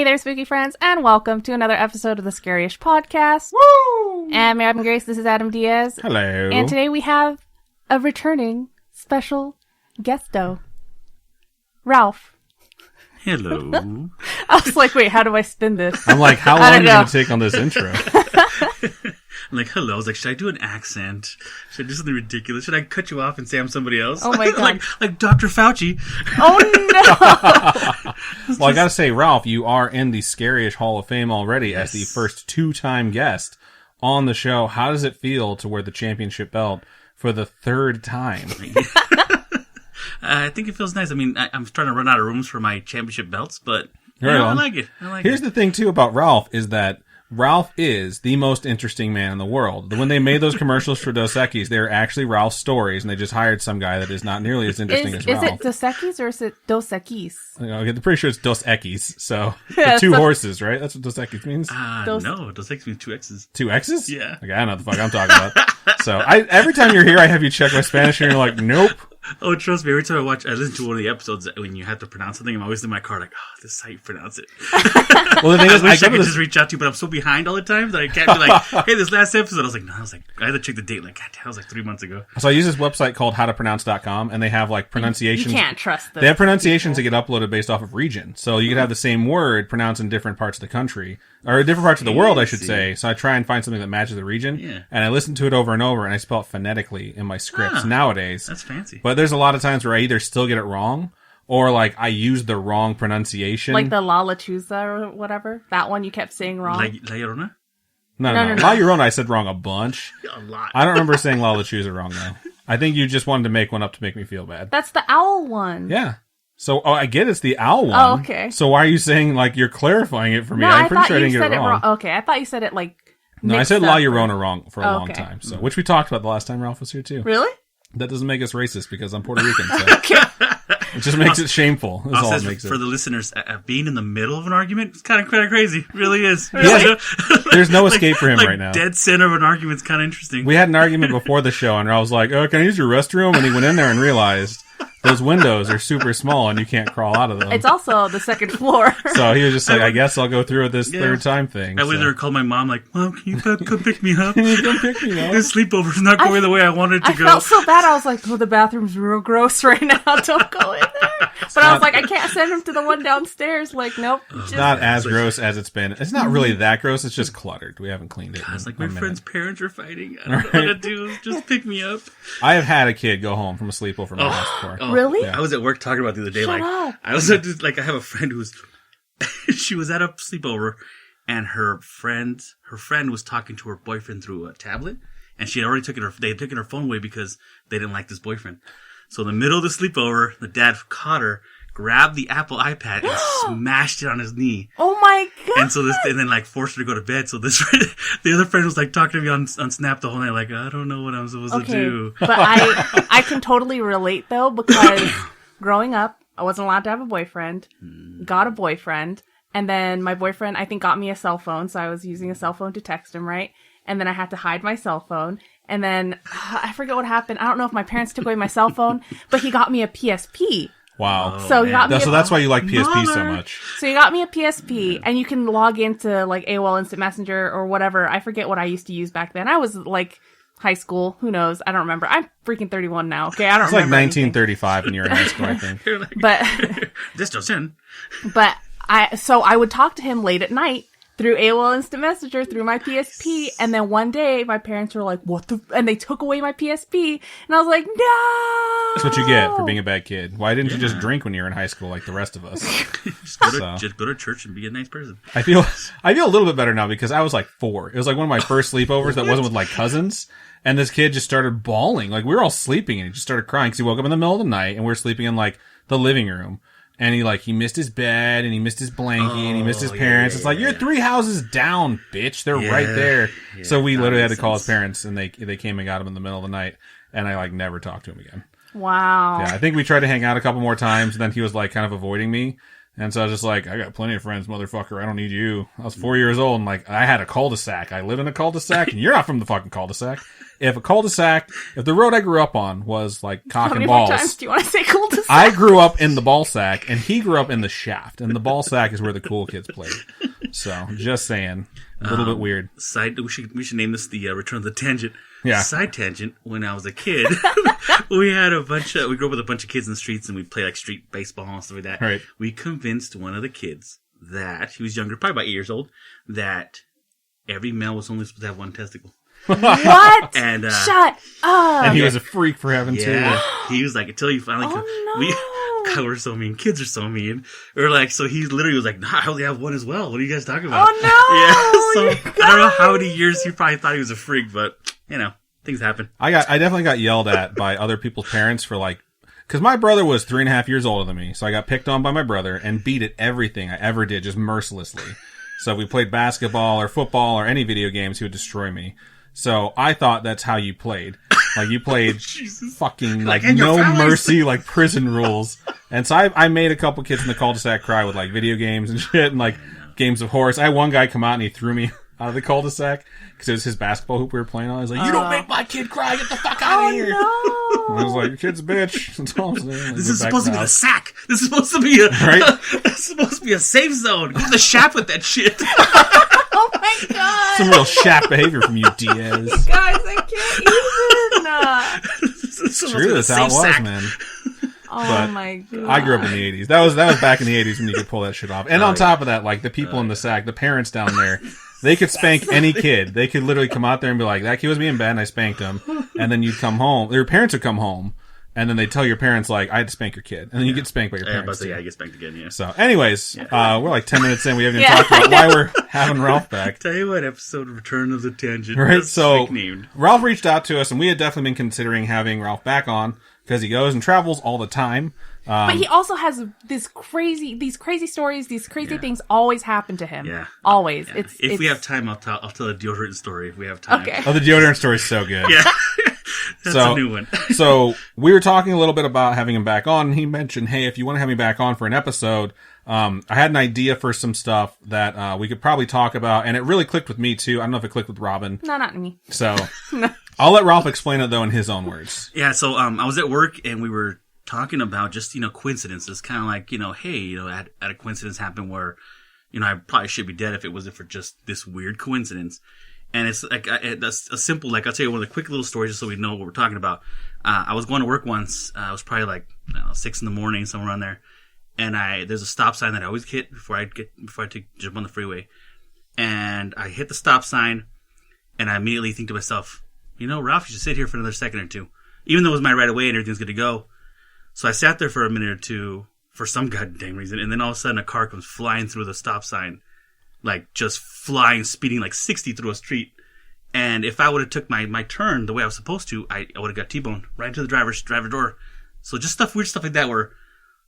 Hey there, spooky friends, and welcome to another episode of the Scaryish podcast. Woo! And I'm Grace, this is Adam Diaz. Hello. And today we have a returning special Ralph. Hello. I was like, wait, how do I spin this? I'm like, how long are you going to take on this intro? I'm like, hello. I was like, should I do an accent? Should I do something ridiculous? Should I cut you off and say I'm somebody else? Oh my God. like Dr. Fauci. Oh no! Well, I got to say, Ralph, you are in the Scaryish Hall of Fame already as the first two-time guest on the show. How does it feel to wear the championship belt for the third time? I think it feels nice. I mean, I'm starting to run out of rooms for my championship belts, but Right I on. like it. Here's the thing, too, about Ralph is that Ralph is the most interesting man in the world. When they made those commercials for Dos Equis, they were actually Ralph's stories, and they just hired some guy that is not nearly as interesting as Ralph. Is it Dos Equis or is it Dos Equis? I'm pretty sure it's Dos Equis, so Yeah, the two horses, right? That's what Dos Equis means? No, Dos Equis means two X's. Two X's? Yeah. Okay, I don't know what the fuck I'm talking about. So every time you're here, I have you check my Spanish, and you're like, nope. Oh, trust me. Every time I listen to one of the episodes, when you have to pronounce something, I'm always in my car like, oh, this is how you pronounce it. Well, the thing I is, wish I could just reach out to you, but I'm so behind all the time that I can't be like, hey, this last episode, I had to check the date. Like, God damn, that was like 3 months ago. So I use this website called howtopronounce.com, and they have like pronunciations. You can't trust them. They have pronunciations that get uploaded based off of region. So you could have the same word pronounced in different parts of the country, or different parts of the world, I should say. So I try and find something that matches the region, and I listen to it over and over, and I spell it phonetically in my scripts nowadays. That's fancy. But there's a lot of times where I either still get it wrong, or like I use the wrong pronunciation. Like the La Lechuza or whatever. That one you kept saying wrong. La Llorona? No. La Llorona I said wrong a bunch. A lot. I don't remember saying La Lechuza wrong, though. I think you just wanted to make one up to make me feel bad. That's the owl one. Yeah. So, I get it's the owl one. Oh, okay. So why are you saying, like, you're clarifying it for me? No, I'm I pretty thought sure I you didn't get said it wrong. Okay, I thought you said it like No, I said mixed La up. Llorona wrong for a long Okay. time. So, which we talked about the last time Ralph was here, too. Really? That doesn't make us racist because I'm Puerto Rican. So. It just makes it shameful. That's all it makes for it. the listeners, being in the middle of an argument is kind of crazy. It really is. Yeah. There's no escape for him right now. Dead center of an argument is kind of interesting. We had an argument before the show, and I was like, "Oh, can I use your restroom?" And he went in there and realized those windows are super small, and you can't crawl out of them. It's also the second floor. So he was just like, "I guess I'll go through with this third time thing." I went there and called my mom, like, "Mom, can you come pick me up? Can you come pick me up? This sleepover's not going the way I wanted it to go." I felt so bad. I was like, "Oh, the bathroom's real gross right now. Don't go in there." But I was like, I can't send him to the one downstairs. Like, nope. It's not as gross as it's been. It's not really that gross. It's just cluttered. We haven't cleaned it. It's like my friend's parents are fighting. I don't know what to do. Just pick me up. I have had a kid go home from a sleepover my house before. Really? Yeah. I was at work talking about it the other day. Shut like, up. I was at I have a friend who's she was at a sleepover, and her friend was talking to her boyfriend through a tablet, and she had already they had taken her phone away because they didn't like this boyfriend. So in the middle of the sleepover, the dad caught her, grabbed the Apple iPad, and smashed it on his knee. Oh my God. And then like forced her to go to bed. So the other friend was like talking to me on Snap the whole night, like, I don't know what I'm supposed to do. But I can totally relate though, because growing up, I wasn't allowed to have a boyfriend, got a boyfriend, and then my boyfriend, I think, got me a cell phone, so I was using a cell phone to text him, right? And then I had to hide my cell phone, and then I forget what happened. I don't know if my parents took away my cell phone, but he got me a PSP. Wow. So he got me So that's why you like PSP so much. So you got me a PSP, and you can log into like AOL Instant Messenger or whatever. I forget what I used to use back then. I was like high school. Who knows? I don't remember. I'm freaking 31 now. Okay, I don't It's like remember. 1935 when you were in high school, I think. But This doesn't. But I would talk to him late at night through AOL Instant Messenger, through my PSP, and then one day my parents were like, "What the?" And they took away my PSP, and I was like, "No!" That's what you get for being a bad kid. Why didn't you just drink when you were in high school like the rest of us? Just go to church and be a nice person. I feel a little bit better now because I was like 4. It was like one of my first sleepovers that wasn't with like cousins. And this kid just started bawling. Like, we were all sleeping, and he just started crying because he woke up in the middle of the night, and we were sleeping in, like, the living room. And he missed his bed, and he missed his blankie, and he missed his parents. It's like, you're 3 houses down, bitch. They're right there. Yeah, so we literally had to call his parents, and they came and got him in the middle of the night. And I, like, never talked to him again. Wow. Yeah, I think we tried to hang out a couple more times, and then he was, like, kind of avoiding me. And so I was just like, I got plenty of friends, motherfucker. I don't need you. I was 4 years old and like, I had a cul-de-sac. I live in a cul-de-sac and you're not from the fucking cul-de-sac. If the road I grew up on was like cock How and many balls. more times do you want to say cul-de-sac? I grew up in the ball sack and he grew up in the shaft. And the ball sack is where the cool kids played. So, just saying. A little bit weird. We should name this the Return of the Tangent. Yeah. Side tangent. When I was a kid, we grew up with a bunch of kids in the streets, and we play like street baseball and stuff like that. Right. We convinced one of the kids that he was younger, probably about 8 years old, that every male was only supposed to have one testicle. What? And Shut up. And he was a freak for having two. He was like, until you finally, God, we're so mean. Kids are so mean. Or like, so he literally was like, nah, I only have one as well. What are you guys talking about? Oh no! Yeah. So I don't know how many years he probably thought he was a freak, but you know, things happen. I definitely got yelled at by other people's parents for like, cause my brother was 3.5 years older than me. So I got picked on by my brother and beat at everything I ever did, just mercilessly. So if we played basketball or football or any video games, he would destroy me. So I thought that's how you played. Like you played fucking like no mercy, like prison rules. And so I made a couple kids in the cul-de-sac cry with like video games and shit and like games of horse. I had one guy come out and he threw me out of the cul-de-sac because it was his basketball hoop we were playing on. I was like, you don't make my kid cry. Get the fuck out of here. No. And I was like, your kid's a bitch. That's all I'm saying. This is supposed to be the sack. This is supposed to be this is supposed to be a safe zone. Go to the shop with that shit. Oh my god! Some real shat behavior from you, Diaz. Guys, I can't even. It's True, that's how it was, man. Oh But my god! I grew up in the 80s. That was back in the 80s when you could pull that shit off. And on top of that, like the people in the sack, the parents down there, they could spank any kid. They could literally come out there and be like, that kid was being bad and I spanked him. And then you'd come home. Your parents would come home. And then they tell your parents, like, I had to spank your kid. And then you get spanked by your parents. Yeah, I get spanked again, yeah. So, anyways, we're like 10 minutes in. We haven't even talked about why we're having Ralph back. Tell you what, episode Return of the Tangent. Right, so Ralph reached out to us, and we had definitely been considering having Ralph back on because he goes and travels all the time. But he also has these crazy stories, these crazy things always happen to him. Yeah. Always. Yeah. If we have time, I'll tell a deodorant story if we have time. Okay. Oh, the deodorant story is so good. Yeah. That's a new one. So we were talking a little bit about having him back on, and he mentioned, hey, if you want to have me back on for an episode, I had an idea for some stuff that we could probably talk about, and it really clicked with me too. I don't know if it clicked with Robin. No, not me. So I'll let Ralph explain it though in his own words. Yeah, so I was at work and we were talking about just, coincidences, kind of like, hey, I had a coincidence happen where, I probably should be dead if it wasn't for just this weird coincidence. And it's like a simple, like, I'll tell you one of the quick little stories just so we know what we're talking about. I was going to work once. It was probably like, 6 a.m, somewhere around there. And there's a stop sign that I always hit before I jump on the freeway. And I hit the stop sign and I immediately think to myself, Ralph, you should sit here for another second or two. Even though it was my right of way and everything's good to go. So I sat there for a minute or two for some goddamn reason. And then all of a sudden a car comes flying through the stop sign. Like, just flying, speeding like 60 through a street. And if I would have took my turn the way I was supposed to, I would have got T-boned right into the driver door. So just weird stuff like that where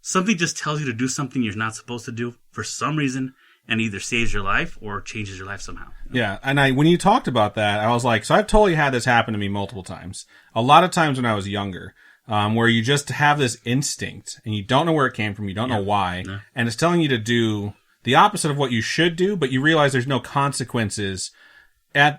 something just tells you to do something you're not supposed to do for some reason and either saves your life or changes your life somehow. Yeah, and when you talked about that, I was like, so I've totally had this happen to me multiple times. A lot of times when I was younger, where you just have this instinct and you don't know where it came from, you don't know why, and it's telling you to do the opposite of what you should do, but you realize there's no consequences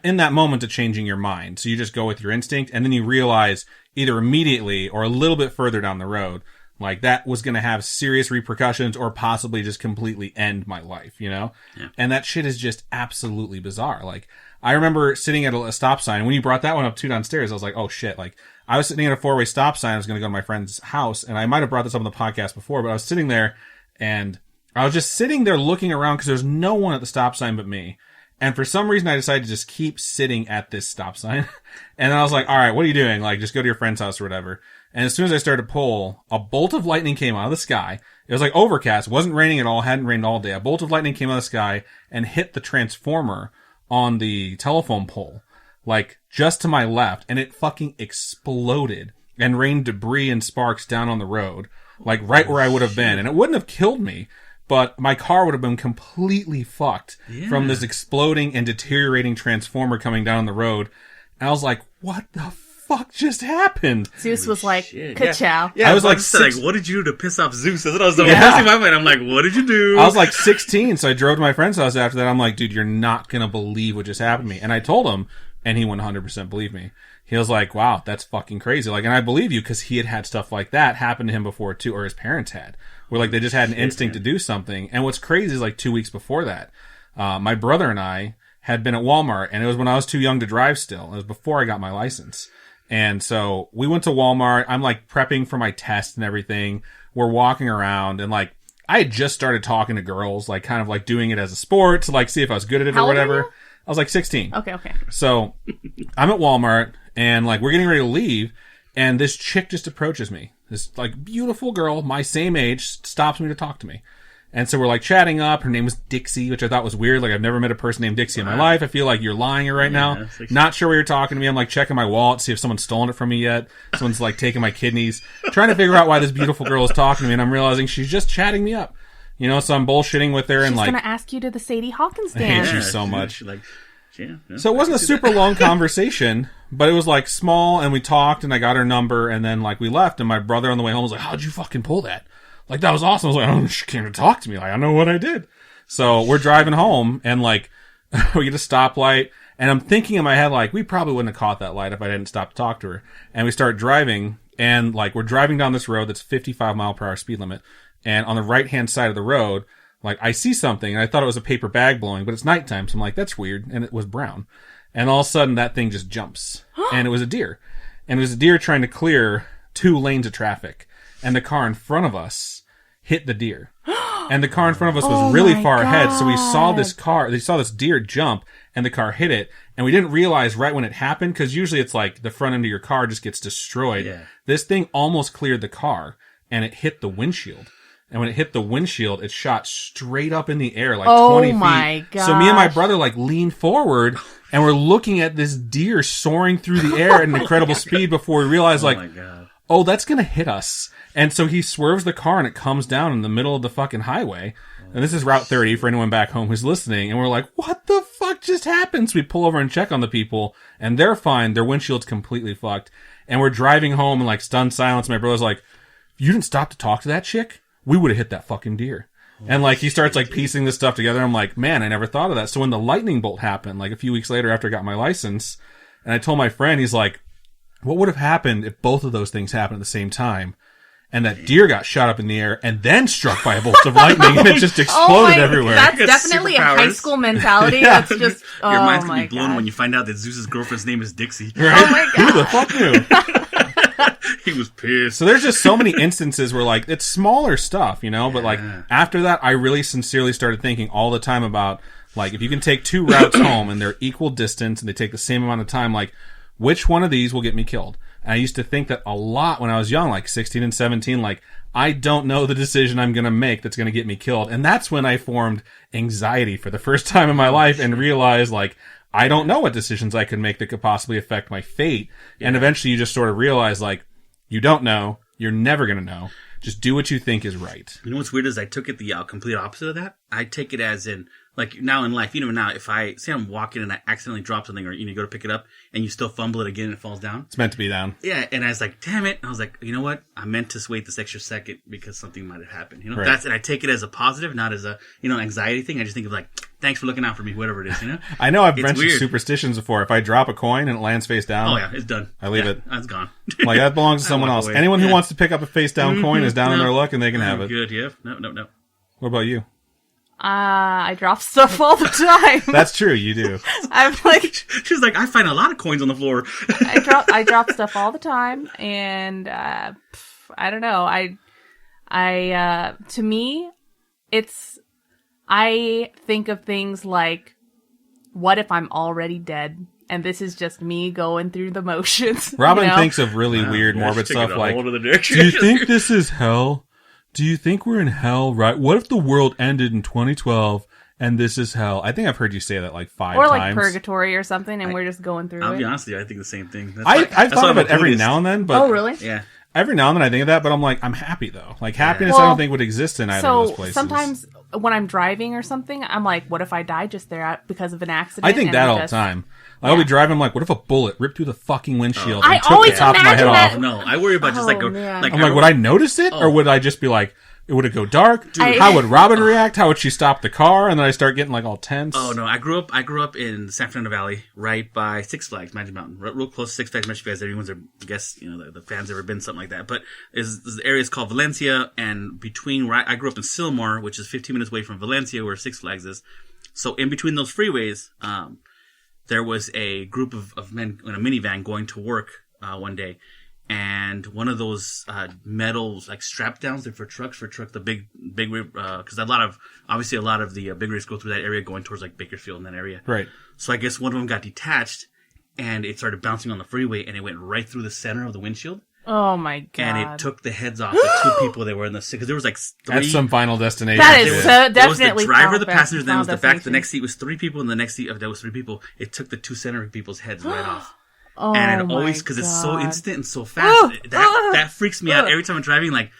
in that moment to changing your mind. So you just go with your instinct, and then you realize either immediately or a little bit further down the road, like that was going to have serious repercussions or possibly just completely end my life, Yeah. And that shit is just absolutely bizarre. Like, I remember sitting at a stop sign, and when you brought that one up too downstairs, I was like, oh shit, like, I was sitting at a 4-way stop sign, I was going to go to my friend's house, and I might have brought this up on the podcast before, but I was sitting there, and I was just sitting there looking around because there's no one at the stop sign but me. And for some reason, I decided to just keep sitting at this stop sign. And then I was like, all right, what are you doing? Like, just go to your friend's house or whatever. And as soon as I started to pull, a bolt of lightning came out of the sky. It was like overcast. It wasn't raining at all. Hadn't rained all day. A bolt of lightning came out of the sky and hit the transformer on the telephone pole, like just to my left. And it fucking exploded and rained debris and sparks down on the road, like right where I would have been. And it wouldn't have killed me, but my car would have been completely fucked from this exploding and deteriorating transformer coming down the road. And I was like, what the fuck just happened? Zeus was like, shit. ka-chow. Yeah, I was like like, what did you do to piss off Zeus? That's what I was doing. In my mind, I'm like, what did you do? I was like 16, so I drove to my friend's house after that. I'm like, dude, you're not gonna believe what just happened to me. And I told him, and he 100% believed me. He was like, wow, that's fucking crazy. Like, and I believe you because he had had stuff like that happen to him before too, or his parents had, where like they just had an instinct to do something. And what's crazy is like 2 weeks before that, my brother and I had been at Walmart, and it was when I was too young to drive still. It was before I got my license. And so we went to Walmart. I'm like prepping for my test and everything. We're walking around, and like I had just started talking to girls, like kind of like doing it as a sport to like see if I was good at it How or old are whatever. you? I was like 16. Okay. So I'm at Walmart, and like we're getting ready to leave, and this chick just approaches me. This like beautiful girl, my same age, stops me to talk to me. And so we're like chatting up. Her name was Dixie, which I thought was weird. Like I've never met a person named Dixie in my life. I feel like you're lying right now. Like... Not sure why you're talking to me. I'm like checking my wallet, see if someone's stolen it from me yet. Someone's like taking my kidneys. Trying to figure out why this beautiful girl is talking to me, and I'm realizing she's just chatting me up. You know, so I'm bullshitting with her, and She's like gonna ask you to the Sadie Hawkins I hate dance. you so much. Like, yeah, So it wasn't a super long conversation, but it was like small, and we talked, and I got her number, and then like we left, and my brother on the way home was like, how'd you fucking pull that? Like that was awesome. I was like, oh, she came to talk to me. Like I know what I did. So we're driving home, and like we get a stoplight, and I'm thinking in my head like we probably wouldn't have caught that light if I didn't stop to talk to her. And we start driving, and like we're driving down this road that's 55-mile-per-hour speed limit, and on the right hand side of the road, like I see something, and I thought it was a paper bag blowing, but it's nighttime, so I'm like, that's weird, and it was brown. And all of a sudden, that thing just jumps, and it was a deer. And it was a deer trying to clear 2 lanes of traffic, and the car in front of us hit the deer. And the car in front of us was really far ahead, so we saw this deer jump, and the car hit it, and we didn't realize right when it happened, because usually it's like the front end of your car just gets destroyed. Yeah. This thing almost cleared the car, and it hit the windshield. And when it hit the windshield, it shot straight up in the air, like 20 feet. Oh my god! So me and my brother like leaned forward, and we're looking at this deer soaring through the air at an incredible speed before we realize like, my God. oh, that's gonna hit us. And so he swerves the car, and it comes down in the middle of the fucking highway. And this is Route 30 for anyone back home who's listening. And we're like, what the fuck just happened? So we pull over and check on the people, and they're fine. Their windshield's completely fucked. And we're driving home in like stunned silence. My brother's like, you didn't stop to talk to that chick? We would have hit that fucking deer. And like he starts like piecing this stuff together. I'm like, man, I never thought of that. So when the lightning bolt happened, like a few weeks later after I got my license, and I told my friend, he's like, what would have happened if both of those things happened at the same time? And that deer got shot up in the air and then struck by a bolt of lightning, and it just exploded everywhere. That's definitely a high school mentality. Yeah. That's just Your mind's gonna be blown God. when you find out that Zeus's girlfriend's name is Dixie. Right? Oh my God. Who the fuck knew? He was pissed. So there's just so many instances where like it's smaller stuff, you know, but like after that I really sincerely started thinking all the time about like if you can take 2 routes home and they're equal distance and they take the same amount of time, like which one of these will get me killed? And I used to think that a lot when I was young, like 16 and 17, like I don't know the decision I'm going to make that's going to get me killed. And that's when I formed anxiety for the first time in my life and realized like I don't know what decisions I could make that could possibly affect my fate. Yeah. And eventually you just sort of realize like you don't know. You're never going to know. Just do what you think is right. You know what's weird is I took it the complete opposite of that. I take it as in, like now in life, even now, if I say I'm walking and I accidentally drop something or you go to pick it up and you still fumble it again and it falls down. It's meant to be down. Yeah. And I was like, damn it. And I was like, you know what? I meant to wait this extra second because something might have happened. You know, Right. and I take it as a positive, not as a, anxiety thing. I just think of like, thanks for looking out for me, whatever it is, you know? I know I've It's mentioned weird. superstitions before. If I drop a coin and it lands face down, Oh yeah, it's done. I leave it. It's gone. like that belongs to I someone walk else. away. Anyone who Yeah. wants to pick up a face down coin is down on their luck and they can have it. Good, yeah. No. What about you? I drop stuff all the time. That's true. You do. I'm like, She's like, I find a lot of coins on the floor. I drop stuff all the time, and I don't know. To me, I think of things like, what if I'm already dead? And this is just me going through the motions. Robin you know? thinks of really weird, Yeah, morbid she's taking stuff a like, whole other do direction. you think this is hell? Do you think we're in hell, right? What if the world ended in 2012 and this is hell? I think I've heard you say that like 5 or times. like purgatory or something, and we're just going through I'll it. be honest with you, I think the same thing. I've that's thought why of I'm it a every Buddhist. now and then, but Oh, really? Yeah. every now and then I think of that, but I'm like, I'm happy though. Like happiness, I don't think would exist in either of those places. Sometimes when I'm driving or something, I'm like, what if I die just there because of an accident? I think that all the time. I'll be driving, I'm like, what if a bullet ripped through the fucking windshield I and took always the top of my head imagine off? No, I worry about just like man. like I'm like, would I notice it, or would I just be like, would it go dark? Dude. How would Robin react? How would she stop the car? And then I start getting like all tense. Oh no, I grew up in San Fernando Valley, right by Six Flags Magic Mountain, real close to Six Flags Magic Fans. Everyone's, I guess, the fans ever been something like that. But the area is called Valencia, and between where I grew up in Sylmar, which is 15 minutes away from Valencia, where Six Flags is. So in between those freeways, there was a group of men in a minivan going to work one day. And one of those metal like strap downs for trucks, the big because a lot of the big rigs go through that area going towards like Bakersfield in that area. Right. So I guess one of them got detached and it started bouncing on the freeway and it went right through the center of the windshield. Oh my god! And it took the heads off the two people that were in the because there was like three. That's some Final Destination. That is so There was definitely the driver, the passengers, then Final was the back. The Destination. next seat was three people, and the next seat that was three people. It took the two center people's heads right off. Oh And it my always, because it's so God. instant and so fast, that freaks me out every time I'm driving. Like,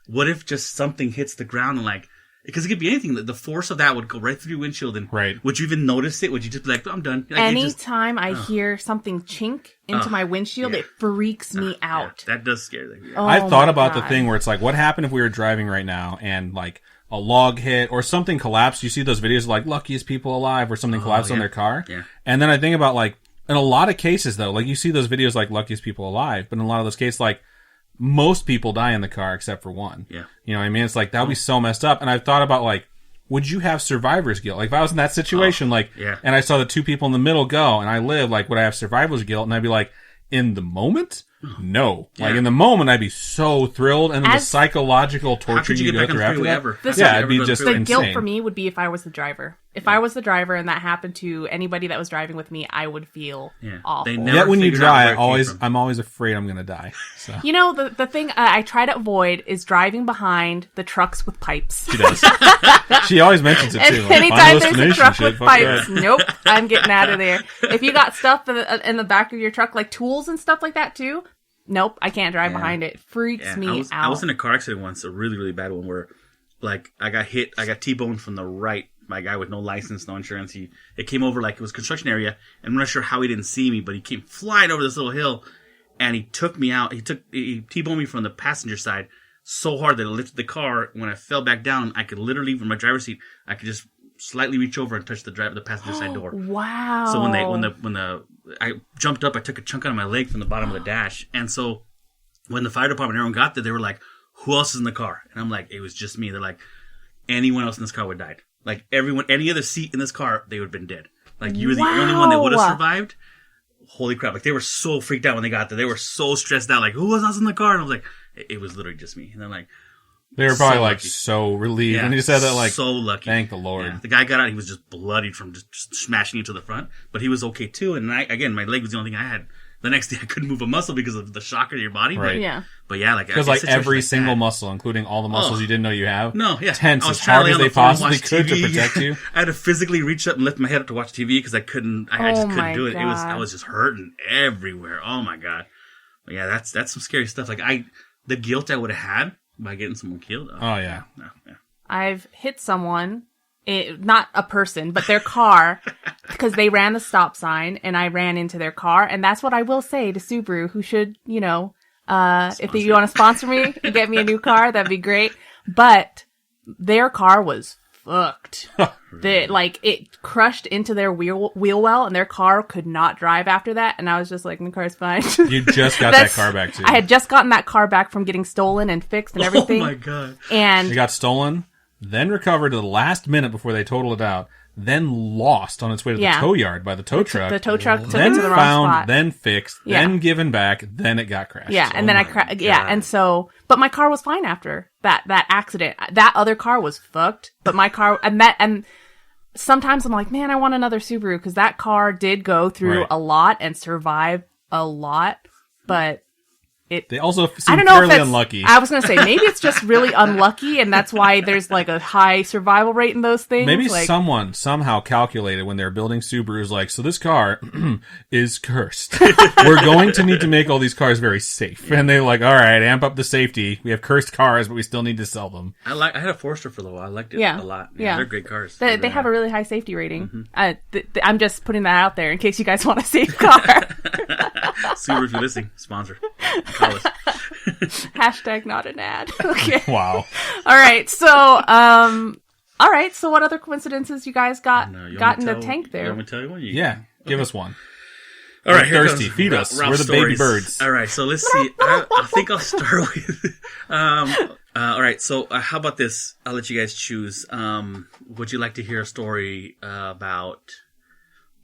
what if just something hits the ground and like, because it could be anything. The force of that would go right through your windshield. And would you even notice it? Would you just be like, I'm done? Like, Anytime I hear something chink into my windshield, it freaks me out. Yeah, that does scare me. Oh I've thought my about God. the thing where it's like, what happened if we were driving right now and like a log hit or something collapsed? You see those videos of like luckiest people alive where something collapsed on their car. Yeah. And then I think about like, in a lot of cases though, like you see those videos like luckiest people alive, but in a lot of those cases, like most people die in the car except for one. Yeah. You know what I mean? It's like, that would be so messed up. And I've thought about like, would you have survivor's guilt? Like if I was in that situation, and I saw the two people in the middle go and I live, like would I have survivor's guilt? And I'd be like, in the moment? No. Yeah. Like in the moment, I'd be so thrilled. And then the psychological torture you go through after that. Yeah, it'd be just the insane. guilt for me would be if I was the driver. If I was the driver and that happened to anybody that was driving with me, I would feel awful. Yet when you drive, I'm always afraid I'm going to die. So. You know, the thing I try to avoid is driving behind the trucks with pipes. She does. She always mentions it too. And anytime there's a truck with pipes, nope, I'm getting out of there. If you got stuff in the back of your truck, like tools and stuff like that too, nope, I can't drive behind it. Freaks me out. I was in a car accident once, a really, really bad one, where like I got T-boned from the right by a guy with no license, no insurance. It came over like it was a construction area, and I'm not sure how he didn't see me, but he came flying over this little hill, and he took me out. He T-boned me from the passenger side so hard that it lifted the car. When I fell back down, I could literally, from my driver's seat, I could just slightly reach over and touch the passenger side door. Wow. So when I jumped up, I took a chunk out of my leg from the bottom of the dash. And so when the fire department and everyone got there, they were like, who else is in the car? And I'm like, it was just me. They're like, anyone else in this car would have died. Like any other seat in this car, they would have been dead. Like you were the only one that would have survived. Holy crap. Like they were so freaked out when they got there. They were so stressed out. Like, who else in the car? And I was like, it was literally just me. And they're like, they were probably like so relieved when you said that. Like, so lucky. Thank the Lord. Yeah. The guy got out. He was just bloodied from just smashing into the front, but he was okay too. And my leg was the only thing I had. The next day, I couldn't move a muscle because of the shock of your body. Right. But yeah, like because like every single muscle, including all the muscles you didn't know you have, tense as hard as they possibly could to protect you. I had to physically reach up and lift my head up to watch TV because I couldn't. I just couldn't do it. I was just hurting everywhere. Oh my god. But yeah, that's some scary stuff. Like the guilt I would have had by getting someone killed. Oh yeah. I've hit someone, not a person, but their car, because they ran the stop sign and I ran into their car. And that's what I will say to Subaru, who should, if you want to sponsor me and get me a new car, that'd be great. But their car was fucked. It crushed into their wheel well, and their car could not drive after that. And I was just like, my car's fine. You just got that car back too. I had just gotten that car back from getting stolen and fixed and everything. Oh my god! And it got stolen, then recovered to the last minute before they totaled it out, then lost on its way to the tow yard by the tow truck. The tow truck took then it to the wrong found, spot. then fixed, then given back, then it got crashed. Yeah, and then and so, but my car was fine after that accident. That other car was fucked, but my car, and sometimes I'm like, man, I want another Subaru, because that car did go through a lot and survive a lot, but They also I seem don't know if fairly that's, unlucky. I was going to say, maybe it's just really unlucky, and that's why there's like a high survival rate in those things. Maybe like, someone somehow calculated when they were building Subarus, like, so this car is cursed. We're going to need to make all these cars very safe. And they're like, all right, amp up the safety. We have cursed cars, but we still need to sell them. I had a Forester for a little while. I liked it Yeah. a lot. Yeah. They're great cars. they have a really high safety rating. I'm just putting that out there in case you guys want a safe car. Subaru, if you're listening, sponsor. Call us. Hashtag not an ad. Okay. Wow. All right. So what other coincidences you guys got You got want in me the to tank there? You want me to tell you one? Yeah. Give us one. All right, We're here thirsty. comes Feed us. Ralph's We're the baby stories. birds. All right, so let's see. I think I'll start with. All right, so how about this? I'll let you guys choose. Would you like to hear a story about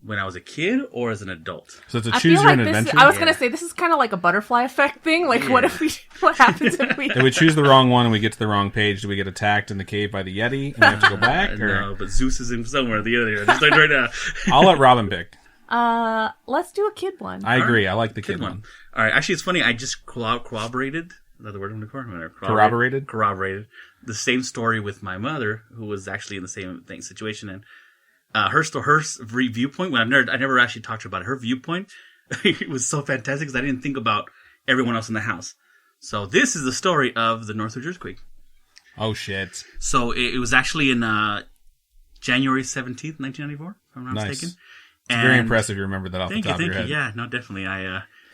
when I was a kid or as an adult? So it's a I choose feel your like own this. adventure. I was gonna say this is kind of like a butterfly effect thing. Like, what happens if we? If we choose the wrong one and we get to the wrong page, do we get attacked in the cave by the Yeti and we have to go back? Or? No, but Zeus is in somewhere. The other. Just like right now. I'll let Robin pick. Let's do a kid one. I agree. I like the kid one. All right. Actually, it's funny. I just corroborated. Is that the word I'm looking for? Corroborated? Corroborated. The same story with my mother, who was actually in the same situation. And her viewpoint, when I never actually talked to her about it. Her viewpoint, it was so fantastic because I didn't think about everyone else in the house. So this is the story of the Northridge earthquake. Oh, shit. So it was actually in January 17th, 1994, if I'm not mistaken. It's very impressive you remember that off the top of your head. Yeah, no, definitely.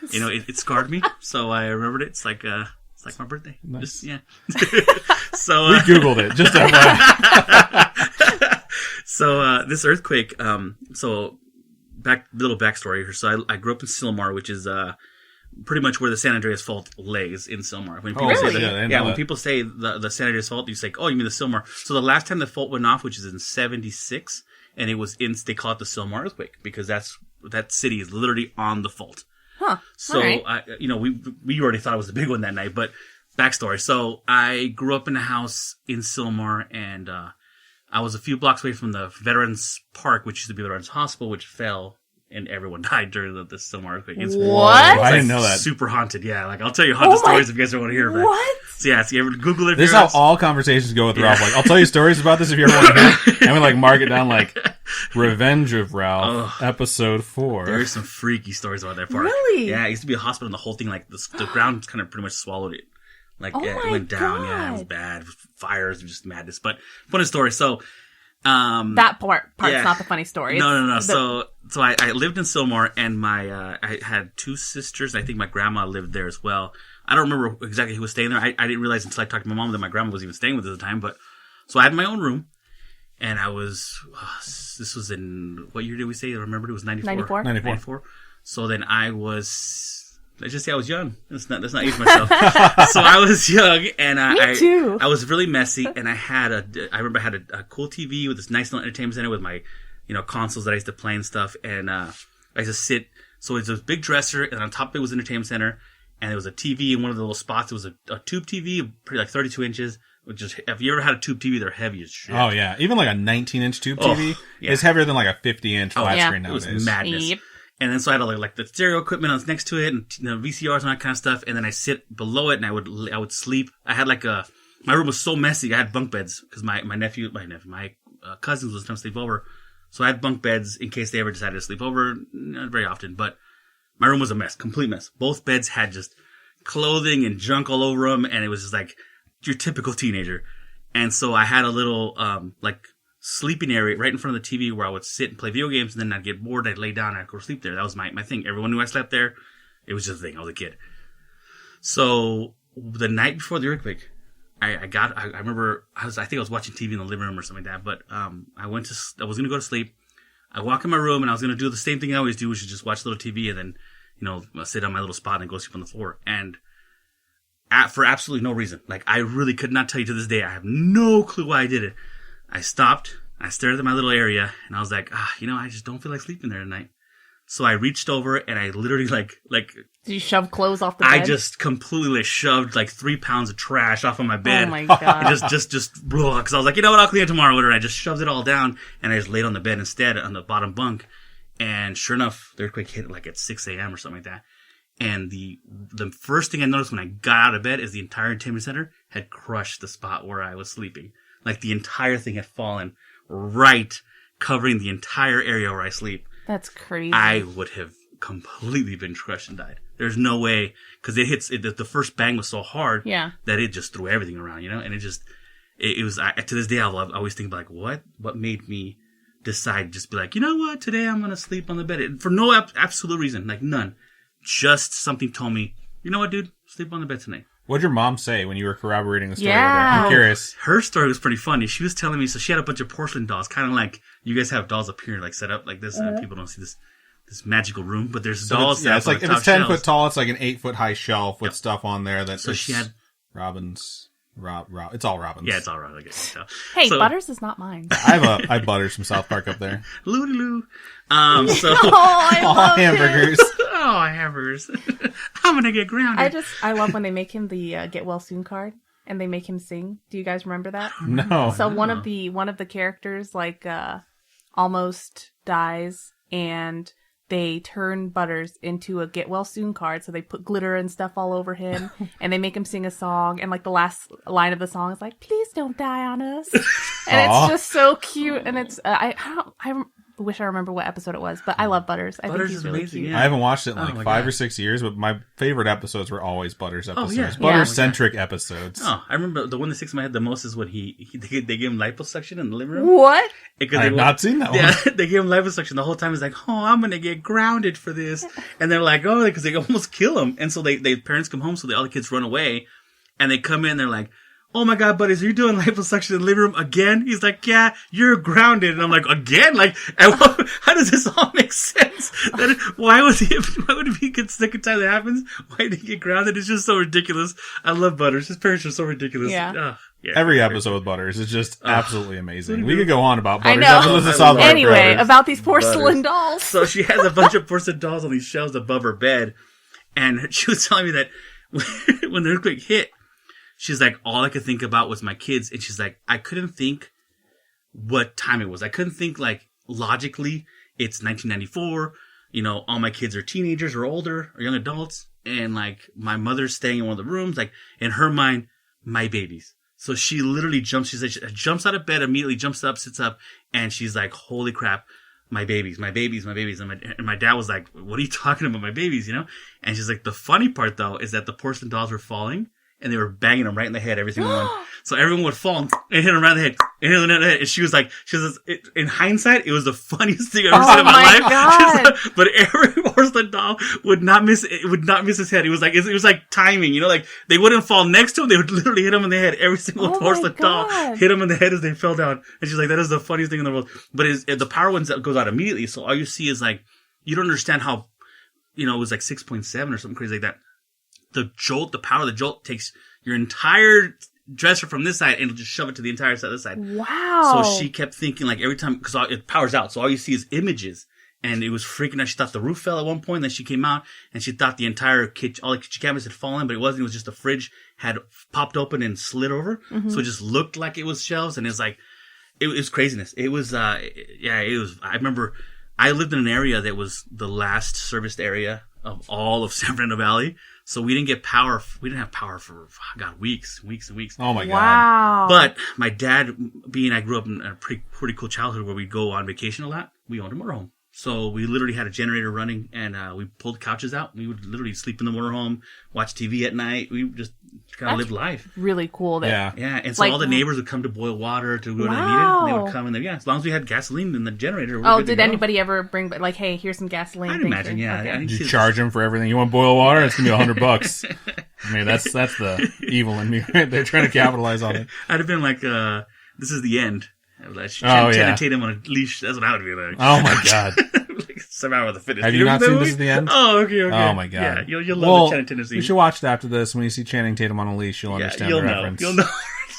It scarred me, so I remembered it. It's like my birthday. Nice. Just, yeah. So we Googled it. Just FYI. So this earthquake. So little backstory here. So I grew up in Sylmar, which is pretty much where the San Andreas Fault lays in Sylmar. When people say when people say the San Andreas Fault, you say, "Oh, you mean the Sylmar?" So the last time the fault went off, which is in '76. And it was they call it the Sylmar earthquake because that city is literally on the fault. Huh. So, right. we already thought it was a big one that night, but backstory. So I grew up in a house in Sylmar and, I was a few blocks away from the Veterans Park, which used to be Veterans Hospital, which fell and everyone died during the Sylmar earthquake. What? I didn't know that. Super haunted. Yeah. Like I'll tell you haunted stories if you guys don't want to hear about it. What? So yeah, so you ever Google it. This is how all conversations go with Ralph. Like, I'll tell you stories about this if you ever want to hear. And we like mark it down like Revenge of Ralph, episode 4. There's some freaky stories about that part. Really? Yeah, it used to be a hospital and the whole thing, like, the ground kind of pretty much swallowed it. Like, it went down. God. Yeah, it was bad. Fires and just madness. But, funny story. So, that part's not the funny story. No. So I lived in Sylmar and I had 2 sisters. I think my grandma lived there as well. I don't remember exactly who was staying there. I didn't realize until I talked to my mom that my grandma was even staying with us at the time. But, so I had my own room. And I was, this was in, what year did we say? I remembered it was 94. 94. So then let's just say I was young. Let's not age myself. So I was young and I was really messy and I remember I had a cool TV with this nice little entertainment center with my, consoles that I used to play and stuff. And, I used to sit, so it was a big dresser and on top of it was an entertainment center and there was a TV in one of the little spots. It was a tube TV, pretty like 32 inches. Which is, if you ever had a tube TV, they're heavy as shit. Oh, yeah. Even like a 19-inch tube TV is heavier than like a 50-inch flat screen nowadays. It was madness. Yep. And then so I had like the stereo equipment was next to it and VCRs and that kind of stuff. And then I sit below it and I would sleep. I had my room was so messy. I had bunk beds because my cousins was trying to sleep over. So I had bunk beds in case they ever decided to sleep over. Not very often, but my room was a mess, complete mess. Both beds had just clothing and junk all over them. And it was just like, your typical teenager. And so I had a little, sleeping area right in front of the TV where I would sit and play video games and then I'd get bored, I'd lay down and I'd go to sleep there. That was my thing. Everyone knew I slept there. It was just a thing. I was a kid. So the night before the earthquake, I remember I think I was watching TV in the living room or something like that, but, I was going to go to sleep. I walk in my room and I was going to do the same thing I always do, which is just watch a little TV and then, sit on my little spot and go sleep on the floor. And for absolutely no reason. Like, I really could not tell you to this day. I have no clue why I did it. I stopped. I stared at my little area, and I was like, I just don't feel like sleeping there tonight. So I reached over, and I literally, like... Did you shove clothes off the bed? I just completely shoved, 3 pounds of trash off of my bed. Oh, my God. Just, because I was like, you know what, I'll clean it tomorrow. And I just shoved it all down, and I just laid on the bed instead on the bottom bunk. And sure enough, the earthquake hit, at 6 a.m. or something like that. And the first thing I noticed when I got out of bed is the entire entertainment center had crushed the spot where I was sleeping. Like the entire thing had fallen right, covering the entire area where I sleep. That's crazy. I would have completely been crushed and died. There's no way, because the first bang was so hard that it just threw everything around, you know? And it was, to this day, I always think about, like, what made me decide, just be like, you know what, today I'm going to sleep on the bed. For no absolute reason, like none. Just something told me, you know what, dude, sleep on the bed tonight. What'd your mom say when you were corroborating the story? Yeah. I'm curious. Her story was pretty funny. She was telling me, so she had a bunch of porcelain dolls, kind of like you guys have dolls up here, like set up like this, and people don't see this magical room, but there's dolls. It's like if it's 10 foot tall, it's like an 8 foot high shelf with stuff on there. So she had Robin's. It's all Robin's. Yeah, it's all Robin's. So, hey, Butters is not mine. I have Butters from South Park up there. Loo. I love hamburgers. Hamburgers. I'm gonna get grounded. I love when they make him the get well soon card and they make him sing. Do you guys remember that? No. So one of the characters almost dies, and they turn Butters into a get well soon card. So they put glitter and stuff all over him, and they make him sing a song. And like the last line of the song is like, "Please don't die on us," and it's just so cute. And it's I wish I remember what episode it was, but I love Butters. I think he's really amazing, cute. yeah. I haven't watched it in like 5 or 6 years, but my favorite episodes were always Butters episodes. yeah. Butters-centric episodes. Oh, I remember the one that sticks in my head the most is when they gave him liposuction in the living room. What? I've not seen that one. Yeah, they gave him liposuction the whole time. He's like, "Oh, I'm gonna get grounded for this," and they're like, "Oh," because they almost kill him. And so they parents come home, so all the kids run away, and they come in. They're like, "Oh my God, buddies, are you doing liposuction in the living room again?" He's like, "Yeah, you're grounded." And I'm like, "Again? Like, how does this all make sense? Why would he get sick and time that happens? Why did he get grounded?" It's just so ridiculous. I love Butters. His parents are so ridiculous. Yeah. Yeah. Every episode with Butters is just absolutely amazing. We could go on about Butters. I know. Anyway, about these porcelain dolls. So she has a bunch of porcelain dolls on these shelves above her bed, and she was telling me that when the earthquake hit, she's like, all I could think about was my kids. And she's like, I couldn't think what time it was. I couldn't think, like, logically, it's 1994. You know, all my kids are teenagers or older or young adults. And, like, my mother's staying in one of the rooms. Like, in her mind, my babies. So she literally jumps. She jumps out of bed immediately, jumps up, sits up. And she's like, holy crap. My babies. And my dad was like, what are you talking about, my babies, you know? And she's like, the funny part, though, is that the porcelain dolls were falling. And they were banging them right in the head, every single one. So everyone would fall and hit them right in the head, and hit them in the head. And she was in hindsight, it was the funniest thing I've ever seen in my life. God. But every porcelain doll would not miss his head. It was like timing, you know, like they wouldn't fall next to him. They would literally hit him in the head. Every single porcelain doll hit him in the head as they fell down. And she's like, that is the funniest thing in the world. But the power ones that goes out immediately. So all you see is like, you don't understand how, you know, it was like 6.7 or something crazy like that. The power of the jolt takes your entire dresser from this side and it'll just shove it to the entire side of this side. Wow. So she kept thinking, like, every time, because it powers out, so all you see is images. And it was freaking out. She thought the roof fell at one point, then she came out and she thought the entire kitchen, all the kitchen cabinets had fallen, but it wasn't. It was just the fridge had popped open and slid over. Mm-hmm. So it just looked like it was shelves, and it's like, it was craziness. It was, it was, I remember I lived in an area that was the last serviced area of all of San Fernando Valley. So we didn't get power. We didn't have power for, weeks and weeks. Oh my God. Wow. But my dad, I grew up in a pretty cool childhood where we'd go on vacation a lot. We owned a motorhome. So we literally had a generator running, and we pulled couches out. We would literally sleep in the motorhome, watch TV at night. We just kind of lived life. Really cool. Yeah. And so all the neighbors would come to boil water to go to the meeting. And they would come, and as long as we had gasoline in the generator. Did anybody ever bring, like, hey, here's some gasoline? I'd imagine, yeah. Okay. Did you charge them for everything? You want boil water? It's gonna be $100. I mean, that's the evil in me. They're trying to capitalize on it. I'd have been like, this is the end. Channing Tatum on a leash. That's what I would be like. Oh my God. Like Survivor of the Fittest. Have you not seen This Is the End? Oh, okay. Oh my God. Yeah, you'll love the Channing Tatum scene. You should watch it after this. When you see Channing Tatum on a leash, you'll understand the reference. You'll know.